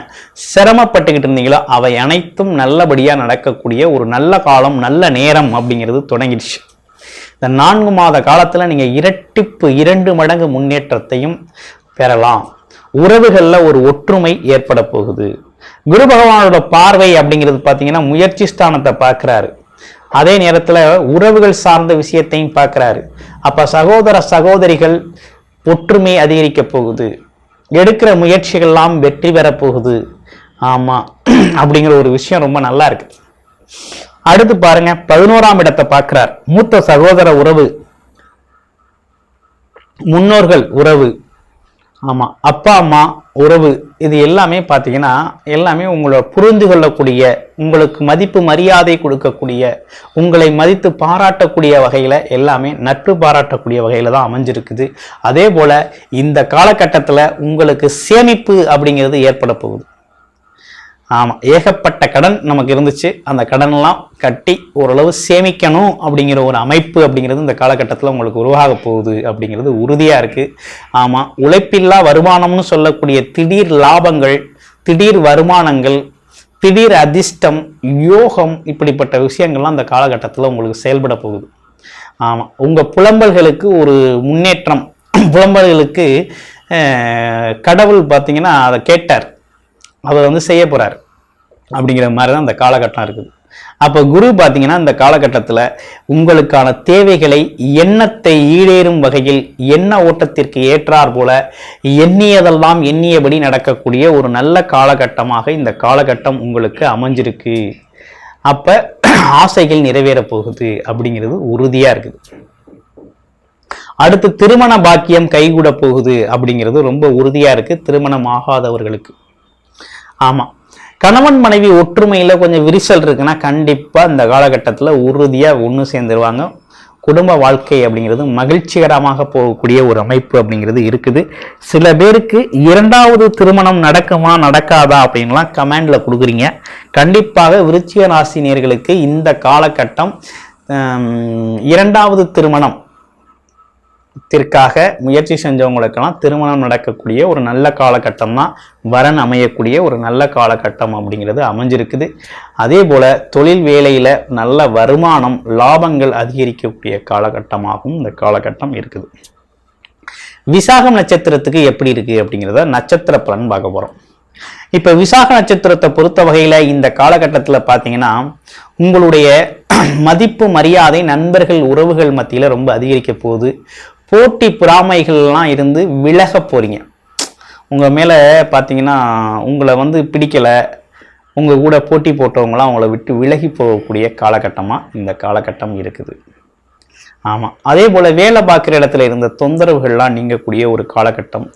சிரமப்பட்டுக்கிட்டு இருந்தீங்களோ அவை அனைத்தும் நல்லபடியா நடக்கக்கூடிய ஒரு நல்ல காலம், நல்ல நேரம் அப்படிங்கிறது தொடங்கிடுச்சு. இந்த 4 மாத காலத்துல நீங்க இரட்டிப்பு, 2 மடங்கு முன்னேற்றத்தையும் பெறலாம். உறவுகள்ல ஒரு ஒற்றுமை ஏற்பட போகுது. குரு பகவானோட பார்வை அப்படிங்கிறது பார்த்தீங்கன்னா முயற்சி ஸ்தானத்தை பார்க்கிறாரு. அதே நேரத்துல உறவுகள் சார்ந்த விஷயத்தையும் பார்க்கிறாரு. அப்ப சகோதர சகோதரிகள் ஒற்றுமை அதிகரிக்க போகுது. எடுக்கிற முயற்சிகள்லாம் வெற்றி பெற போகுது. ஆமா, அப்படிங்கிற ஒரு விஷயம் ரொம்ப நல்லா இருக்கு. அடுத்து பாருங்க, 11ஆம் இடத்தை பார்க்கிறார். மூத்த சகோதர உறவு, முன்னோர்கள் உறவு, ஆமா அப்பா அம்மா உறவு, இது எல்லாமே பார்த்தீங்கன்னா எல்லாமே உங்களை புரிந்து கொள்ளக்கூடிய, உங்களுக்கு மதிப்பு மரியாதை கொடுக்கக்கூடிய, உங்களை மதித்து பாராட்டக்கூடிய வகையில எல்லாமே நட்பு பாராட்டக்கூடிய வகையில தான் அமைஞ்சிருக்குது. அதே போல இந்த காலகட்டத்தில் உங்களுக்கு சேமிப்பு அப்படிங்கிறது ஏற்பட போகுது. ஆமா, ஏகப்பட்ட கடன் நமக்கு இருந்துச்சு, அந்த கடன்லாம் கட்டி ஓரளவு சேமிக்கணும் அப்படிங்கிற ஒரு அமைப்பு அப்படிங்கிறது இந்த காலகட்டத்தில் உங்களுக்கு உருவாக போகுது அப்படிங்கிறது உறுதியா இருக்கு. ஆமா, உழைப்பில்லா வருமானம்னு சொல்லக்கூடிய திடீர் லாபங்கள், திடீர் வருமானங்கள், திடீர் அதிர்ஷ்டம், யோகம், இப்படிப்பட்ட விஷயங்கள்லாம் அந்த காலகட்டத்தில் உங்களுக்கு செயல்பட போகுது. ஆமா, உங்க புலம்பல்களுக்கு ஒரு முன்னேற்றம். புலம்பல்களுக்கு கடவுள் பார்த்தீங்கன்னா அதை கேட்டார், அதை செய்ய போறார் அப்படிங்கிற மாதிரி தான் அந்த காலகட்டம் இருக்குது. அப்போ குரு பார்த்தீங்கன்னா இந்த காலகட்டத்தில் உங்களுக்கான தேவைகளை, எண்ணத்தை ஈடேறும் வகையில், எண்ண ஓட்டத்திற்கு ஏற்றார் போல எண்ணியதெல்லாம் எண்ணியபடி நடக்கக்கூடிய ஒரு நல்ல காலகட்டமாக இந்த காலகட்டம் உங்களுக்கு அமைஞ்சிருக்கு. அப்ப ஆசைகள் நிறைவேற போகுது அப்படிங்கிறது உறுதியா இருக்குது. அடுத்து திருமண பாக்கியம் கைகூட போகுது அப்படிங்கிறது ரொம்ப உறுதியா இருக்கு திருமணம் ஆகாதவர்களுக்கு. ஆமா, கணவன் மனைவி ஒற்றுமையில கொஞ்சம் விரிசல் இருக்குன்னா கண்டிப்பா இந்த காலகட்டத்தில் உறுதியா ஒன்று சேர்ந்துருவாங்க. குடும்ப வாழ்க்கை அப்படிங்கிறது மகிழ்ச்சிகரமாக போகக்கூடிய ஒரு அமைப்பு அப்படிங்கிறது இருக்குது. சில பேருக்கு 2வது திருமணம் நடக்குமா நடக்காதா அப்படின்லாம் கமெண்ட்ல கொடுக்குறீங்க. கண்டிப்பாக விருச்சிக ராசி நேயர்களுக்கு இந்த காலகட்டம் 2வது திருமணம் முயற்சி செஞ்சவங்களுக்கெல்லாம் திருமணம் நடக்கக்கூடிய ஒரு நல்ல காலகட்டம் தான், வரன் அமையக்கூடிய ஒரு நல்ல காலகட்டம் அப்படிங்கிறது அமைஞ்சிருக்குது. அதே போல தொழில் வேலையில நல்ல வருமானம் லாபங்கள் அதிகரிக்கக்கூடிய காலகட்டமாகவும் இந்த காலகட்டம் இருக்குது. விசாகம் நட்சத்திரத்துக்கு எப்படி இருக்கு அப்படிங்கிறத நட்சத்திர பலன் பார்க்க போறோம். இப்ப விசாக நட்சத்திரத்தை பொறுத்த வகையில இந்த காலகட்டத்துல பாத்தீங்கன்னா உங்களுடைய மதிப்பு மரியாதை நண்பர்கள் உறவுகள் மத்தியில ரொம்ப அதிகரிக்க போகுது. போட்டி பொறாமைகள்லாம் இருந்து விலக போறீங்க. உங்க மேல பாத்தீங்கன்னா உங்களை பிடிக்கல, உங்க கூட போட்டி போட்டவங்களாம் உங்களை விட்டு விலகி போகக்கூடிய காலகட்டமா இந்த காலகட்டம் இருக்குது. ஆமா, அதே போல வேலை பார்க்குற இடத்துல இருந்த தொந்தரவுகள்லாம் நீங்கக்கூடிய ஒரு காலகட்டம்.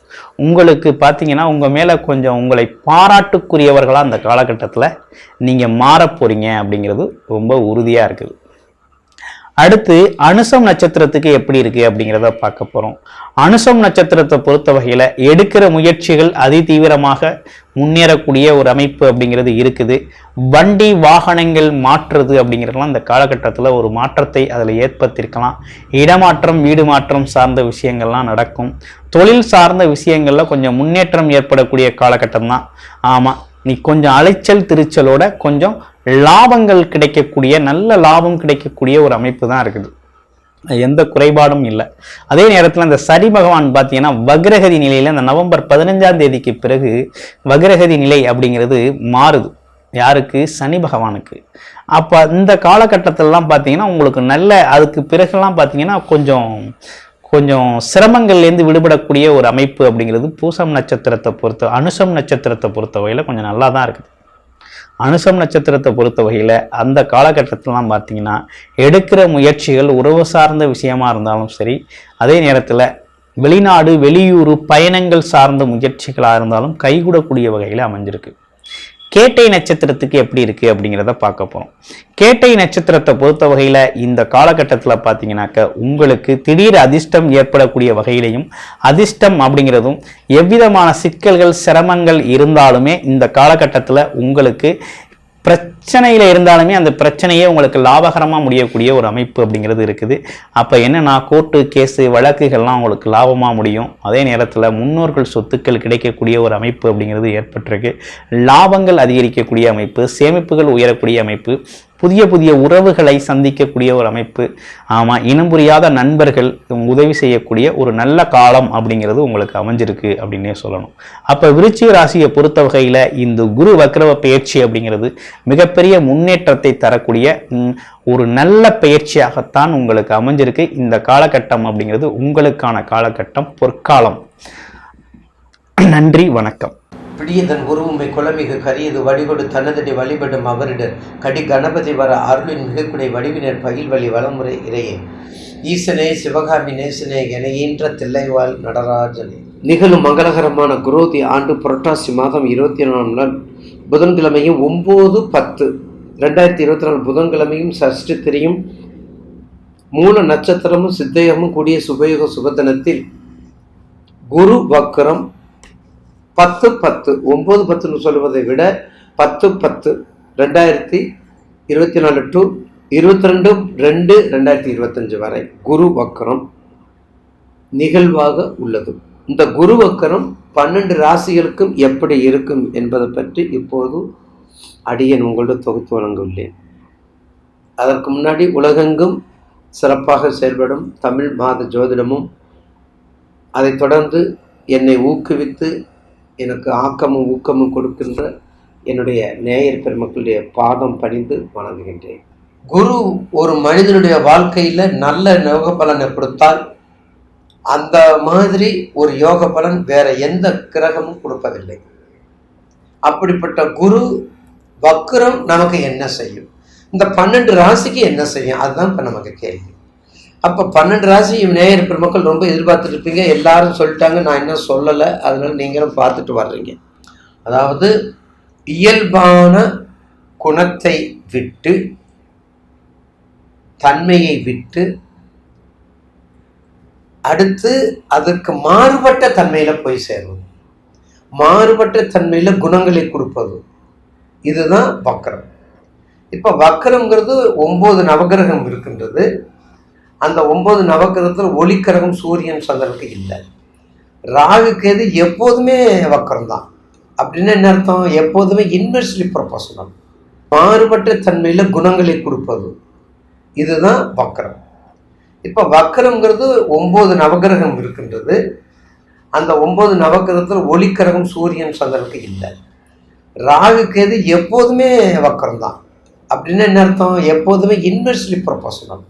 உங்களுக்கு பார்த்தீங்கன்னா உங்க மேல கொஞ்சம் உங்களை பாராட்டுக்குரியவர்களா அந்த காலகட்டத்தில் நீங்க மாற போறீங்க அப்படிங்கிறது ரொம்ப உறுதியா இருக்குது. அடுத்து அனுசம் நட்சத்திரத்துக்கு எப்படி இருக்கு அப்படிங்கிறத பார்க்க போறோம். அனுசம் நட்சத்திரத்தை பொறுத்த வகையில எடுக்கிற முயற்சிகள் அதி தீவிரமாக முன்னேறக்கூடிய ஒரு அமைப்பு அப்படிங்கிறது இருக்குது. வண்டி வாகனங்கள் மாற்றுறது அப்படிங்கிறதுலாம் இந்த காலகட்டத்தில் ஒரு மாற்றத்தை அதில் ஏற்படுத்தியிருக்கலாம். இடமாற்றம் வீடு மாற்றம் சார்ந்த விஷயங்கள்லாம் நடக்கும். தொழில் சார்ந்த விஷயங்கள்ல கொஞ்சம் முன்னேற்றம் ஏற்படக்கூடிய காலகட்டம் தான். ஆமாம், நீ கொஞ்சம் அலைச்சல் திருச்சலோட கொஞ்சம் லாபங்கள் கிடைக்கக்கூடிய நல்ல லாபம் கிடைக்கக்கூடிய ஒரு அமைப்பு தான் இருக்குது. எந்த குறைபாடும் இல்லை. அதே நேரத்தில் அந்த சனி பகவான் பார்த்தீங்கன்னா வக்ரகதி நிலையில் அந்த நவம்பர் 15ஆம் தேதிக்கு பிறகு வக்ரகதி நிலை அப்படிங்கிறது மாறுது. யாருக்கு? சனி பகவானுக்கு. அப்போ இந்த காலகட்டத்திலலாம் பார்த்தீங்கன்னா உங்களுக்கு நல்ல அதுக்கு பிறகுலாம் பார்த்தீங்கன்னா கொஞ்சம் சிரமங்கள்லேருந்து விடுபடக்கூடிய ஒரு அமைப்பு அப்படிங்கிறது பூசம் நட்சத்திரத்தை பொறுத்த அனுசம் நட்சத்திரத்தை பொறுத்த வகையில் கொஞ்சம் நல்லா தான் இருக்குது. அனுசம் நட்சத்திரத்தை பொறுத்த வகையில் அந்த காலகட்டத்திலாம் பார்த்தீங்கன்னா எடுக்கிற முயற்சிகள் உறவு சார்ந்த விஷயமா இருந்தாலும் சரி, அதே நேரத்தில் வெளிநாடு வெளியூர் பயணங்கள் சார்ந்த முயற்சிகளாக இருந்தாலும் கைகூடக்கூடிய வகையில் அமைஞ்சிருக்கு. கேட்டை நட்சத்திரத்துக்கு எப்படி இருக்கு அப்படிங்கிறத பார்க்க போறோம். கேட்டை நட்சத்திரத்தை பொறுத்த வகையில இந்த காலகட்டத்தில் பார்த்தீங்கன்னாக்க உங்களுக்கு திடீர் அதிர்ஷ்டம் ஏற்படக்கூடிய வகையிலையும் அதிர்ஷ்டம் அப்படிங்கிறதும் எவ்விதமான சிக்கல்கள் சிரமங்கள் இருந்தாலுமே இந்த காலகட்டத்தில் உங்களுக்கு பிரச்சனையில் இருந்தாலுமே அந்த பிரச்சனையே உங்களுக்கு லாபகரமாக முடியக்கூடிய ஒரு அமைப்பு அப்படிங்கிறது இருக்குது. அப்போ என்னன்னா கோர்ட்டு கேஸு வழக்குகள்லாம் உங்களுக்கு லாபமாக முடியும். அதே நேரத்தில் முன்னோர்கள் சொத்துக்கள் கிடைக்கக்கூடிய ஒரு அமைப்பு அப்படிங்கிறது ஏற்பட்டிருக்கு. லாபங்கள் அதிகரிக்கக்கூடிய அமைப்பு, சேமிப்புகள் உயரக்கூடிய அமைப்பு, புதிய புதிய உறவுகளை சந்திக்கக்கூடிய ஒரு அமைப்பு. ஆமாம், இனம் புரியாத நண்பர்கள் உதவி செய்யக்கூடிய ஒரு நல்ல காலம் அப்படிங்கிறது உங்களுக்கு அமைஞ்சிருக்கு அப்படின்னே சொல்லணும். அப்போ விருச்சிக ராசியை பொறுத்த வகையில் இந்த குரு வக்ரவ பயிற்சி அப்படிங்கிறது மிகப்பெரிய முன்னேற்றத்தை தரக்கூடிய ஒரு நல்ல பயிற்சியாகத்தான் உங்களுக்கு அமைஞ்சிருக்கு. இந்த காலகட்டம் அப்படிங்கிறது உங்களுக்கான காலகட்டம், பொற்காலம். நன்றி, வணக்கம். பிடியதன் உருவுமை குலமிகு கரியது வடிகொடு தனதடி வழிபடும் அவரிடர் கடி கணபதி வர அருளின் மிகக்குடை வடிவினர் பகில் வழி வளமுறை இறையே ஈசனே சிவகாமி நேசனே என ஈன்ற தில்லைவாழ் நடராஜனே. நிகழும் மங்களகரமான குரோதி ஆண்டு புரட்டாசி மாதம் 24ஆம் நாள் புதன்கிழமையும் 9/10/2024 புதன்கிழமையும் சஷ்டி திரியும் மூல நட்சத்திரமும் சித்தயமும் கூடிய சுபயுக சுபதனத்தில் குரு வக்ரம் 10/10 9/10 சொல்வதை விட 10/10/2024 டு 22/2/2025 வரை குரு வக்கரம் நிகழ்வாக உள்ளது. இந்த குரு வக்கரம் 12 ராசிகளுக்கும் எப்படி இருக்கும் என்பதை பற்றி இப்போது அடியேன் உங்களோடு தொகுத்து வழங்கியுள்ளேன். அதற்கு முன்னாடி உலகெங்கும் சிறப்பாக செயல்படும் தமிழ் மாத ஜோதிடமும் அதைத் தொடர்ந்து என்னை ஊக்குவித்து எனக்கு ஆக்கமும் ஊக்கமும் கொடுக்கின்ற என்னுடைய நேயர் பெருமக்களுடைய பாதம் பணிந்து வணங்குகின்றேன். குரு ஒரு மனிதனுடைய வாழ்க்கையில் நல்ல யோக பலனை கொடுத்தால் அந்த மாதிரி ஒரு யோக பலன் வேற எந்த கிரகமும் கொடுப்பதில்லை. அப்படிப்பட்ட குரு வக்ரம் நமக்கு என்ன செய்யும், இந்த 12 ராசிக்கு என்ன செய்யும், அதுதான் இப்போ நமக்கு கேள்வி. அப்போ 12 ராசி நேயர் பெருமக்கள் ரொம்ப எதிர்பார்த்துட்டு இருப்பீங்க. எல்லாரும் சொல்லிட்டாங்க, நான் என்ன சொல்லலை, அதனால நீங்களும் பார்த்துட்டு வர்றீங்க. அதாவது இயல்பான குணத்தை விட்டு தன்மையை விட்டு அடுத்து அதுக்கு மாறுபட்ட தன்மையில போய் சேரும். மாறுபட்ட தன்மையில குணங்களை கொடுப்பது, இதுதான் வக்கரம். இப்ப வக்கரம்ங்கிறது 9 நவகிரகம் இருக்கின்றது. அந்த 9 நவகிரகத்துல ஒளிக்கிரகம் சூரியன் சந்திரனுக்கு இல்லை. ராகு கேது எப்போதுமே வக்கரம் தான். அப்படின்னு என்ன அர்த்தம்? எப்போதுமே இன்வெர்ஸ்லி ப்ரொபோஷனல், மாறுபட்ட தன்மையில குணங்களை கொடுப்பது, இதுதான் வக்கரம். இப்ப வக்கரம்ங்கிறது 9 நவகிரகம் இருக்கின்றது. அந்த 9 நவகிரகத்துல ஒளிக்கிரகம் சூரியன் சந்திரனுக்கு இல்லை. ராகு கேது எப்போதுமே வக்கரம் தான். அப்படின்னு என்ன அர்த்தம்? எப்போதுமே இன்வெர்ஸ்லி ப்ரொபோஷனல்.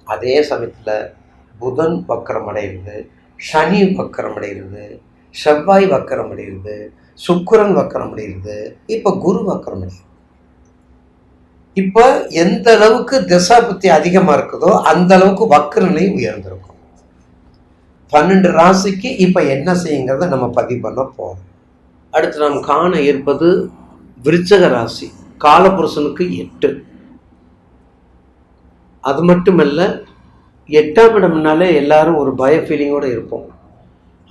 அதே சமயத்துல புதன் வக்கரம் அடைகிறது, சனி வக்கரம் அடைகிறது, செவ்வாய் வக்கரம் அடைகிறது, சுக்கிரன் வக்கரம் அடைகிறது, இப்ப குரு வக்கரம் அடைகிறது. இப்ப எந்த அளவுக்கு திசாபுத்தி அதிகமா இருக்குதோ அந்த அளவுக்கு வக்கர நிலை உயர்ந்திருக்கும். 12 ராசிக்கு இப்ப என்ன செய்யுங்கிறத நம்ம பதிவு பண்ண போறோம். அடுத்து நாம் காண இருப்பது விருச்சக ராசி. காலபுருஷனுக்கு 8. அது மட்டுமல்ல, 8ஆம் இடம்னாலே எல்லாரும் ஒரு பய ஃபீலிங்கோட இருப்போம்.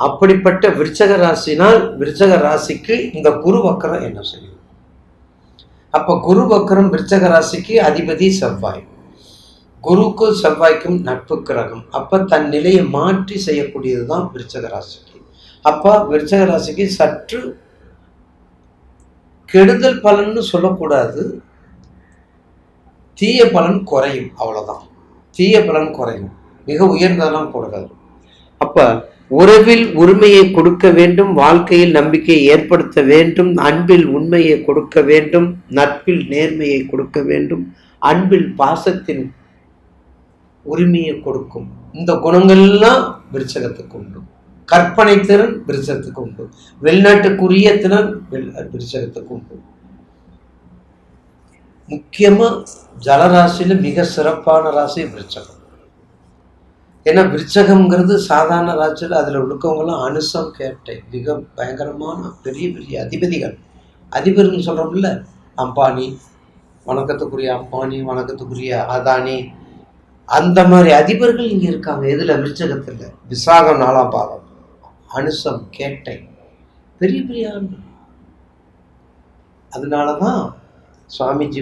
அப்படிப்பட்ட விருச்சக ராசினால் விருச்சக ராசிக்கு இந்த குரு வக்கரம் என்ன செய்யும்? அப்ப குரு வக்கரம் விருச்சக ராசிக்கு அதிபதி செவ்வாய். குருக்கும் செவ்வாய்க்கும் நட்பு கிரகம். அப்ப தன் நிலையை மாற்றி செய்யக்கூடியதுதான் விருச்சக ராசிக்கு. அப்ப விருச்சக ராசிக்கு சற்று கெடுதல் பலன்னு சொல்லக்கூடாது, தீய பலன் குறையும், அவ்வளவுதான். தீய பலன் குறையும், மிக உயர்ந்ததெல்லாம் கூடாது. அப்ப உறவில் உரிமையை கொடுக்க வேண்டும், வாழ்க்கையில் நம்பிக்கையை ஏற்படுத்த வேண்டும், அன்பில் உண்மையை கொடுக்க வேண்டும், நட்பில் நேர்மையை கொடுக்க வேண்டும், அன்பில் பாசத்தின் உரிமையை கொடுக்கும். இந்த குணங்கள்லாம் விருச்சகத்துக்கு உண்டு. கற்பனை திறன் விருச்சகத்துக்கு உண்டு. வெளிநாட்டுக்குரிய திறன் விருச்சகத்துக்கு உண்டு. முக்கியமா ஜலராசியில மிக சிறப்பான ராசி விருச்சகம். ஏன்னா விருச்சகம்ங்கிறது சாதாரண ராசியில் அதில் உள்ளவங்களாம் அனுசம் கேட்டை, மிக பயங்கரமான பெரிய பெரிய அதிபதிகள். அதிபர்னு சொல்றோம்ல, அம்பானி, வணக்கத்துக்குரிய அம்பானி, வணக்கத்துக்குரிய அதானி, அந்த மாதிரி அதிபர்கள் இங்க இருக்காங்க. எதுல? விருச்சகத்துல. விசாகம் 4ஆம் பாதம், அனுசம் கேட்டை, பெரிய பெரிய ஆண்டு. அதனாலதான் சுவாமிஜி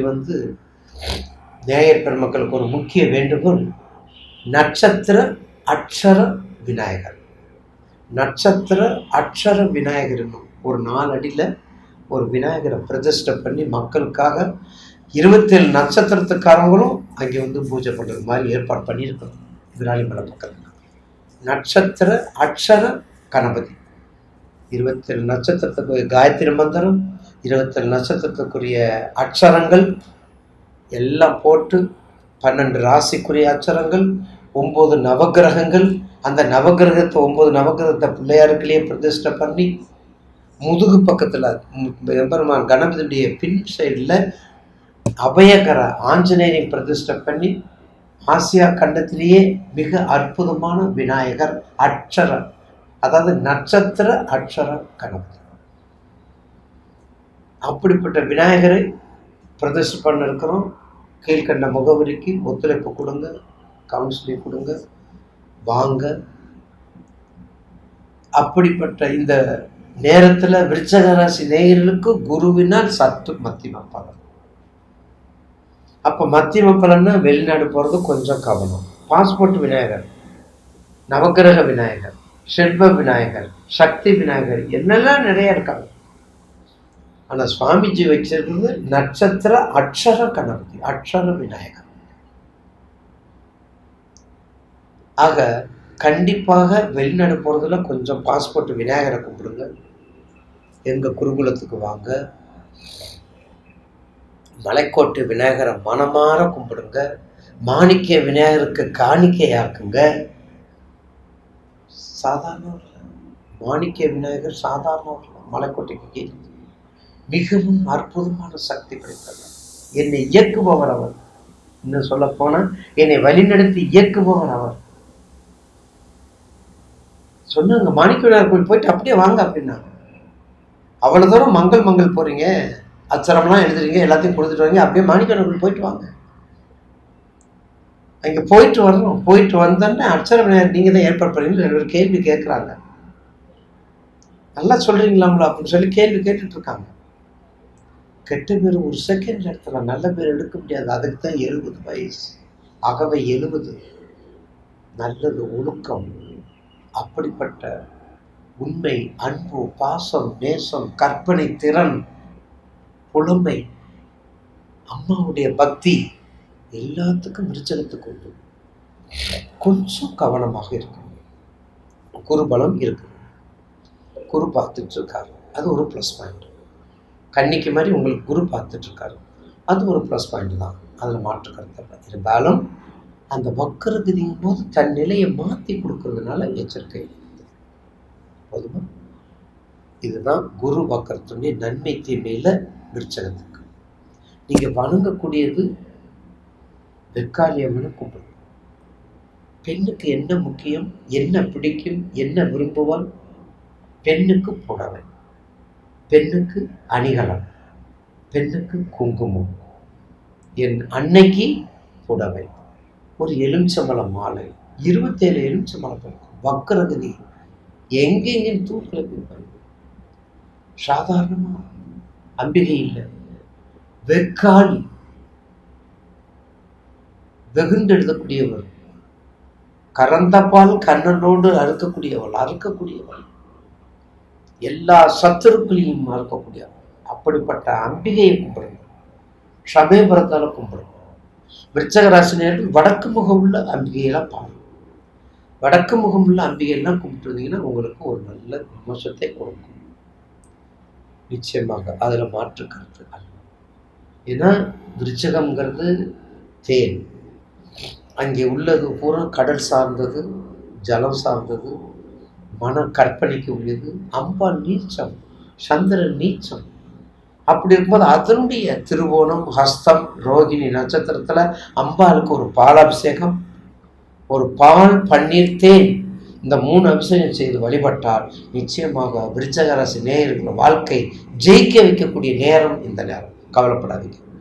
நேயர் பெருமக்களுக்கு ஒரு முக்கிய வேண்டுகோள், நட்சத்திர அக்ஷர விநாயகர். நட்சத்திர அக்ஷர விநாயகர் ஒரு 4 அடியில ஒரு விநாயகரை பிரதிஷ்டை பண்ணி மக்களுக்காக 27 நட்சத்திரத்துக்காரங்களும் அங்கே பூஜை பண்றது மாதிரி ஏற்பாடு பண்ணியிருக்கணும். விராலிமலை பக்கத்துல நட்சத்திர அக்ஷர கணபதி, 27 நட்சத்திரத்துக்கு காயத்ரி மந்திரம், 27 நட்சத்திரத்துக்குரிய அக்ஷரங்கள் எல்லாம் போட்டு, 12 ராசிக்குரிய அக்ஷரங்கள், 9 நவகிரகங்கள், அந்த நவகிரகத்தை 9 நவகிரகத்தை பிள்ளையாருக்குள்ளேயே பிரதிஷ்டை பண்ணி, முதுகு பக்கத்துல எம்பெருமான் கணபதியுடைய பின் சைடில் அபயகர ஆஞ்சநேயரை பிரதிஷ்டை பண்ணி, ஆசியா கண்டத்திலேயே மிக அற்புதமான விநாயகர் அக்ஷர, அதாவது நட்சத்திர அக்ஷர கணபதி. அப்படிப்பட்ட விநாயகரை பிரதிஷ்டை பண்ண இருக்கிறோம். கீழ்கண்ட முகவரிக்கு ஒத்துழைப்பு கொடுங்க, கவுன்சிலிங் கொடுங்க, வாங்க. அப்படிப்பட்ட இந்த நேரத்துல விருச்சக ராசி நேயர்களுக்கு குருவினால் சற்று மத்தியம பலன். அப்ப மத்தியம பலன்னா வெளிநாடு போறது கொஞ்சம் கவனம். பாஸ்போர்ட் விநாயகர், நவகிரக விநாயகர், செல்வ விநாயகர், சக்தி விநாயகர், என்னெல்லாம் நிறைய இருக்காங்க. ஆனா சுவாமிஜி வச்சிருக்கிறது நட்சத்திர அக்ஷர கணபதி, அக்ஷர விநாயகர். ஆக கண்டிப்பாக வெளிநாடு போறதுல கொஞ்சம் பாஸ்போர்ட் விநாயகரை கும்பிடுங்க. எங்க குருகுலத்துக்கு வாங்க. மலைக்கோட்டை விநாயகரை மனமாற கும்பிடுங்க. மாணிக்க விநாயகருக்கு காணிக்கையாக்குங்க. சாதாரண மாணிக்க விநாயகர் சாதாரண மலைக்கோட்டைக்கு கீழே மிகவும் அற்புதமான சக்தி படைத்தவர். என்னை இயக்குபவர் அவர். இன்னும் சொல்ல போனா என்னை வழிநடத்தி இயக்குபவர் அவர். சொன்னாங்க மாணிக்க விநாயகர் கோயில் போயிட்டு அப்படியே வாங்க அப்படின்னா. அவ்வளவு தூரம் மங்கள் போறீங்க, அச்சரம்லாம் எழுதுறீங்க, எல்லாத்தையும் கொடுத்துட்டு வாங்க, அப்படியே மாணிக்க விநாயகர் கோயில் போயிட்டு வாங்க. அங்கே போயிட்டு வரணும். போயிட்டு வந்தோன்னே அர்ச்சனை நீங்கள் தான் ஏற்பாடு பண்ணீங்கன்னு ஒரு கேள்வி கேட்குறாங்க. நல்லா சொல்கிறீங்களாம்ல அப்படின்னு சொல்லி கேள்வி கேட்டுட்டு இருக்காங்க. கெட்ட பேர் ஒரு செகண்ட் இடத்துல நல்ல பேர் எடுக்க முடியாது. அதுக்கு தான் 70 வயசு. அகவை 70. நல்லது ஒழுக்கம், அப்படிப்பட்ட உண்மை, அன்பு, பாசம், நேசம், கற்பனை திறன், புலமை, அம்மாவுடைய பக்தி எல்லாத்துக்கும் விருச்சகத்துக்கு உண்டு. கொஞ்சம் கவனமாக இருக்கணும். குருபலம் இருக்கு, குரு பார்த்துட்டு இருக்காரு, அது ஒரு ப்ளஸ் பாயிண்ட். கன்னிக்கு மாதிரி உங்களுக்கு குரு பார்த்துட்டு இருக்காரு, அது ஒரு ப்ளஸ் பாயிண்ட் தான், அதில் மாற்று கருத்து இல்லை. இருந்தாலும் அந்த வக்கரகதியும் போது தன் நிலையை மாற்றி கொடுக்கறதுனால எச்சரிக்கை. போதுமா? இதுதான் குரு வக்கரத்துடைய நன்மை தீமையில விருச்சகத்துக்கு. நீங்க வணங்கக்கூடியது வெக்காளியம்மனை கும்பிடும். பெண்ணுக்கு என்ன முக்கியம், என்ன பிடிக்கும், என்ன விரும்புவாள்? பெண்ணுக்கு புடவை, பெண்ணுக்கு அணிகலம், பெண்ணுக்கு குங்குமம், என் அன்னைக்கு புடவை, ஒரு எலுமிச்சம்பழம் மாலை, 27 எலுமிச்சம்பழம் பழம், வக்கரகதி எங்கெங்க தூக்கில போயிருப்பாங்க. சாதாரணமா அம்பிகை இல்லை, வெக்காளி, வெகுண்டு எழுதக்கூடியவர், கறந்தப்பால் கண்ணனோடு அறுக்கக்கூடியவள், எல்லா சத்துருக்களையும் அறுக்கக்கூடியவள். அப்படிப்பட்ட அம்பிகையை கும்பிடுங்க. சமயபுரத்தால கும்பிடுங்க. விருச்சக ராசினியர்கள் வடக்கு முகம் உள்ள அம்பிகையெல்லாம் பாருங்க. வடக்கு முகம் உள்ள அம்பிகையெல்லாம் கும்பிட்டுருந்தீங்கன்னா உங்களுக்கு ஒரு நல்ல விமர்சனத்தை கொடுக்கும். நிச்சயமாக அதில் மாற்று கருத்து அல்ல. ஏன்னா விருச்சகம்ங்கிறது தேன், அங்கே உள்ளது பூரா கடல் சார்ந்தது, ஜலம் சார்ந்தது, மன கற்பனைக்கு உரியது. அம்பாள் நீச்சம், சந்திரன் நீச்சம். அப்படி இருக்கும்போது அதனுடைய திருவோணம், ஹஸ்தம், ரோகிணி நட்சத்திரத்துல அம்பாளுக்கு ஒரு பாலாபிஷேகம், ஒரு பால், பன்னீர், தேன், இந்த 3 அபிஷேகம் செய்து வழிபட்டால் நிச்சயமாக விருச்சக ராசி நேயர்களோட வாழ்க்கை ஜெயிக்க வைக்கக்கூடிய நேரம் இந்த நேரம். கவலைப்படாதீங்க.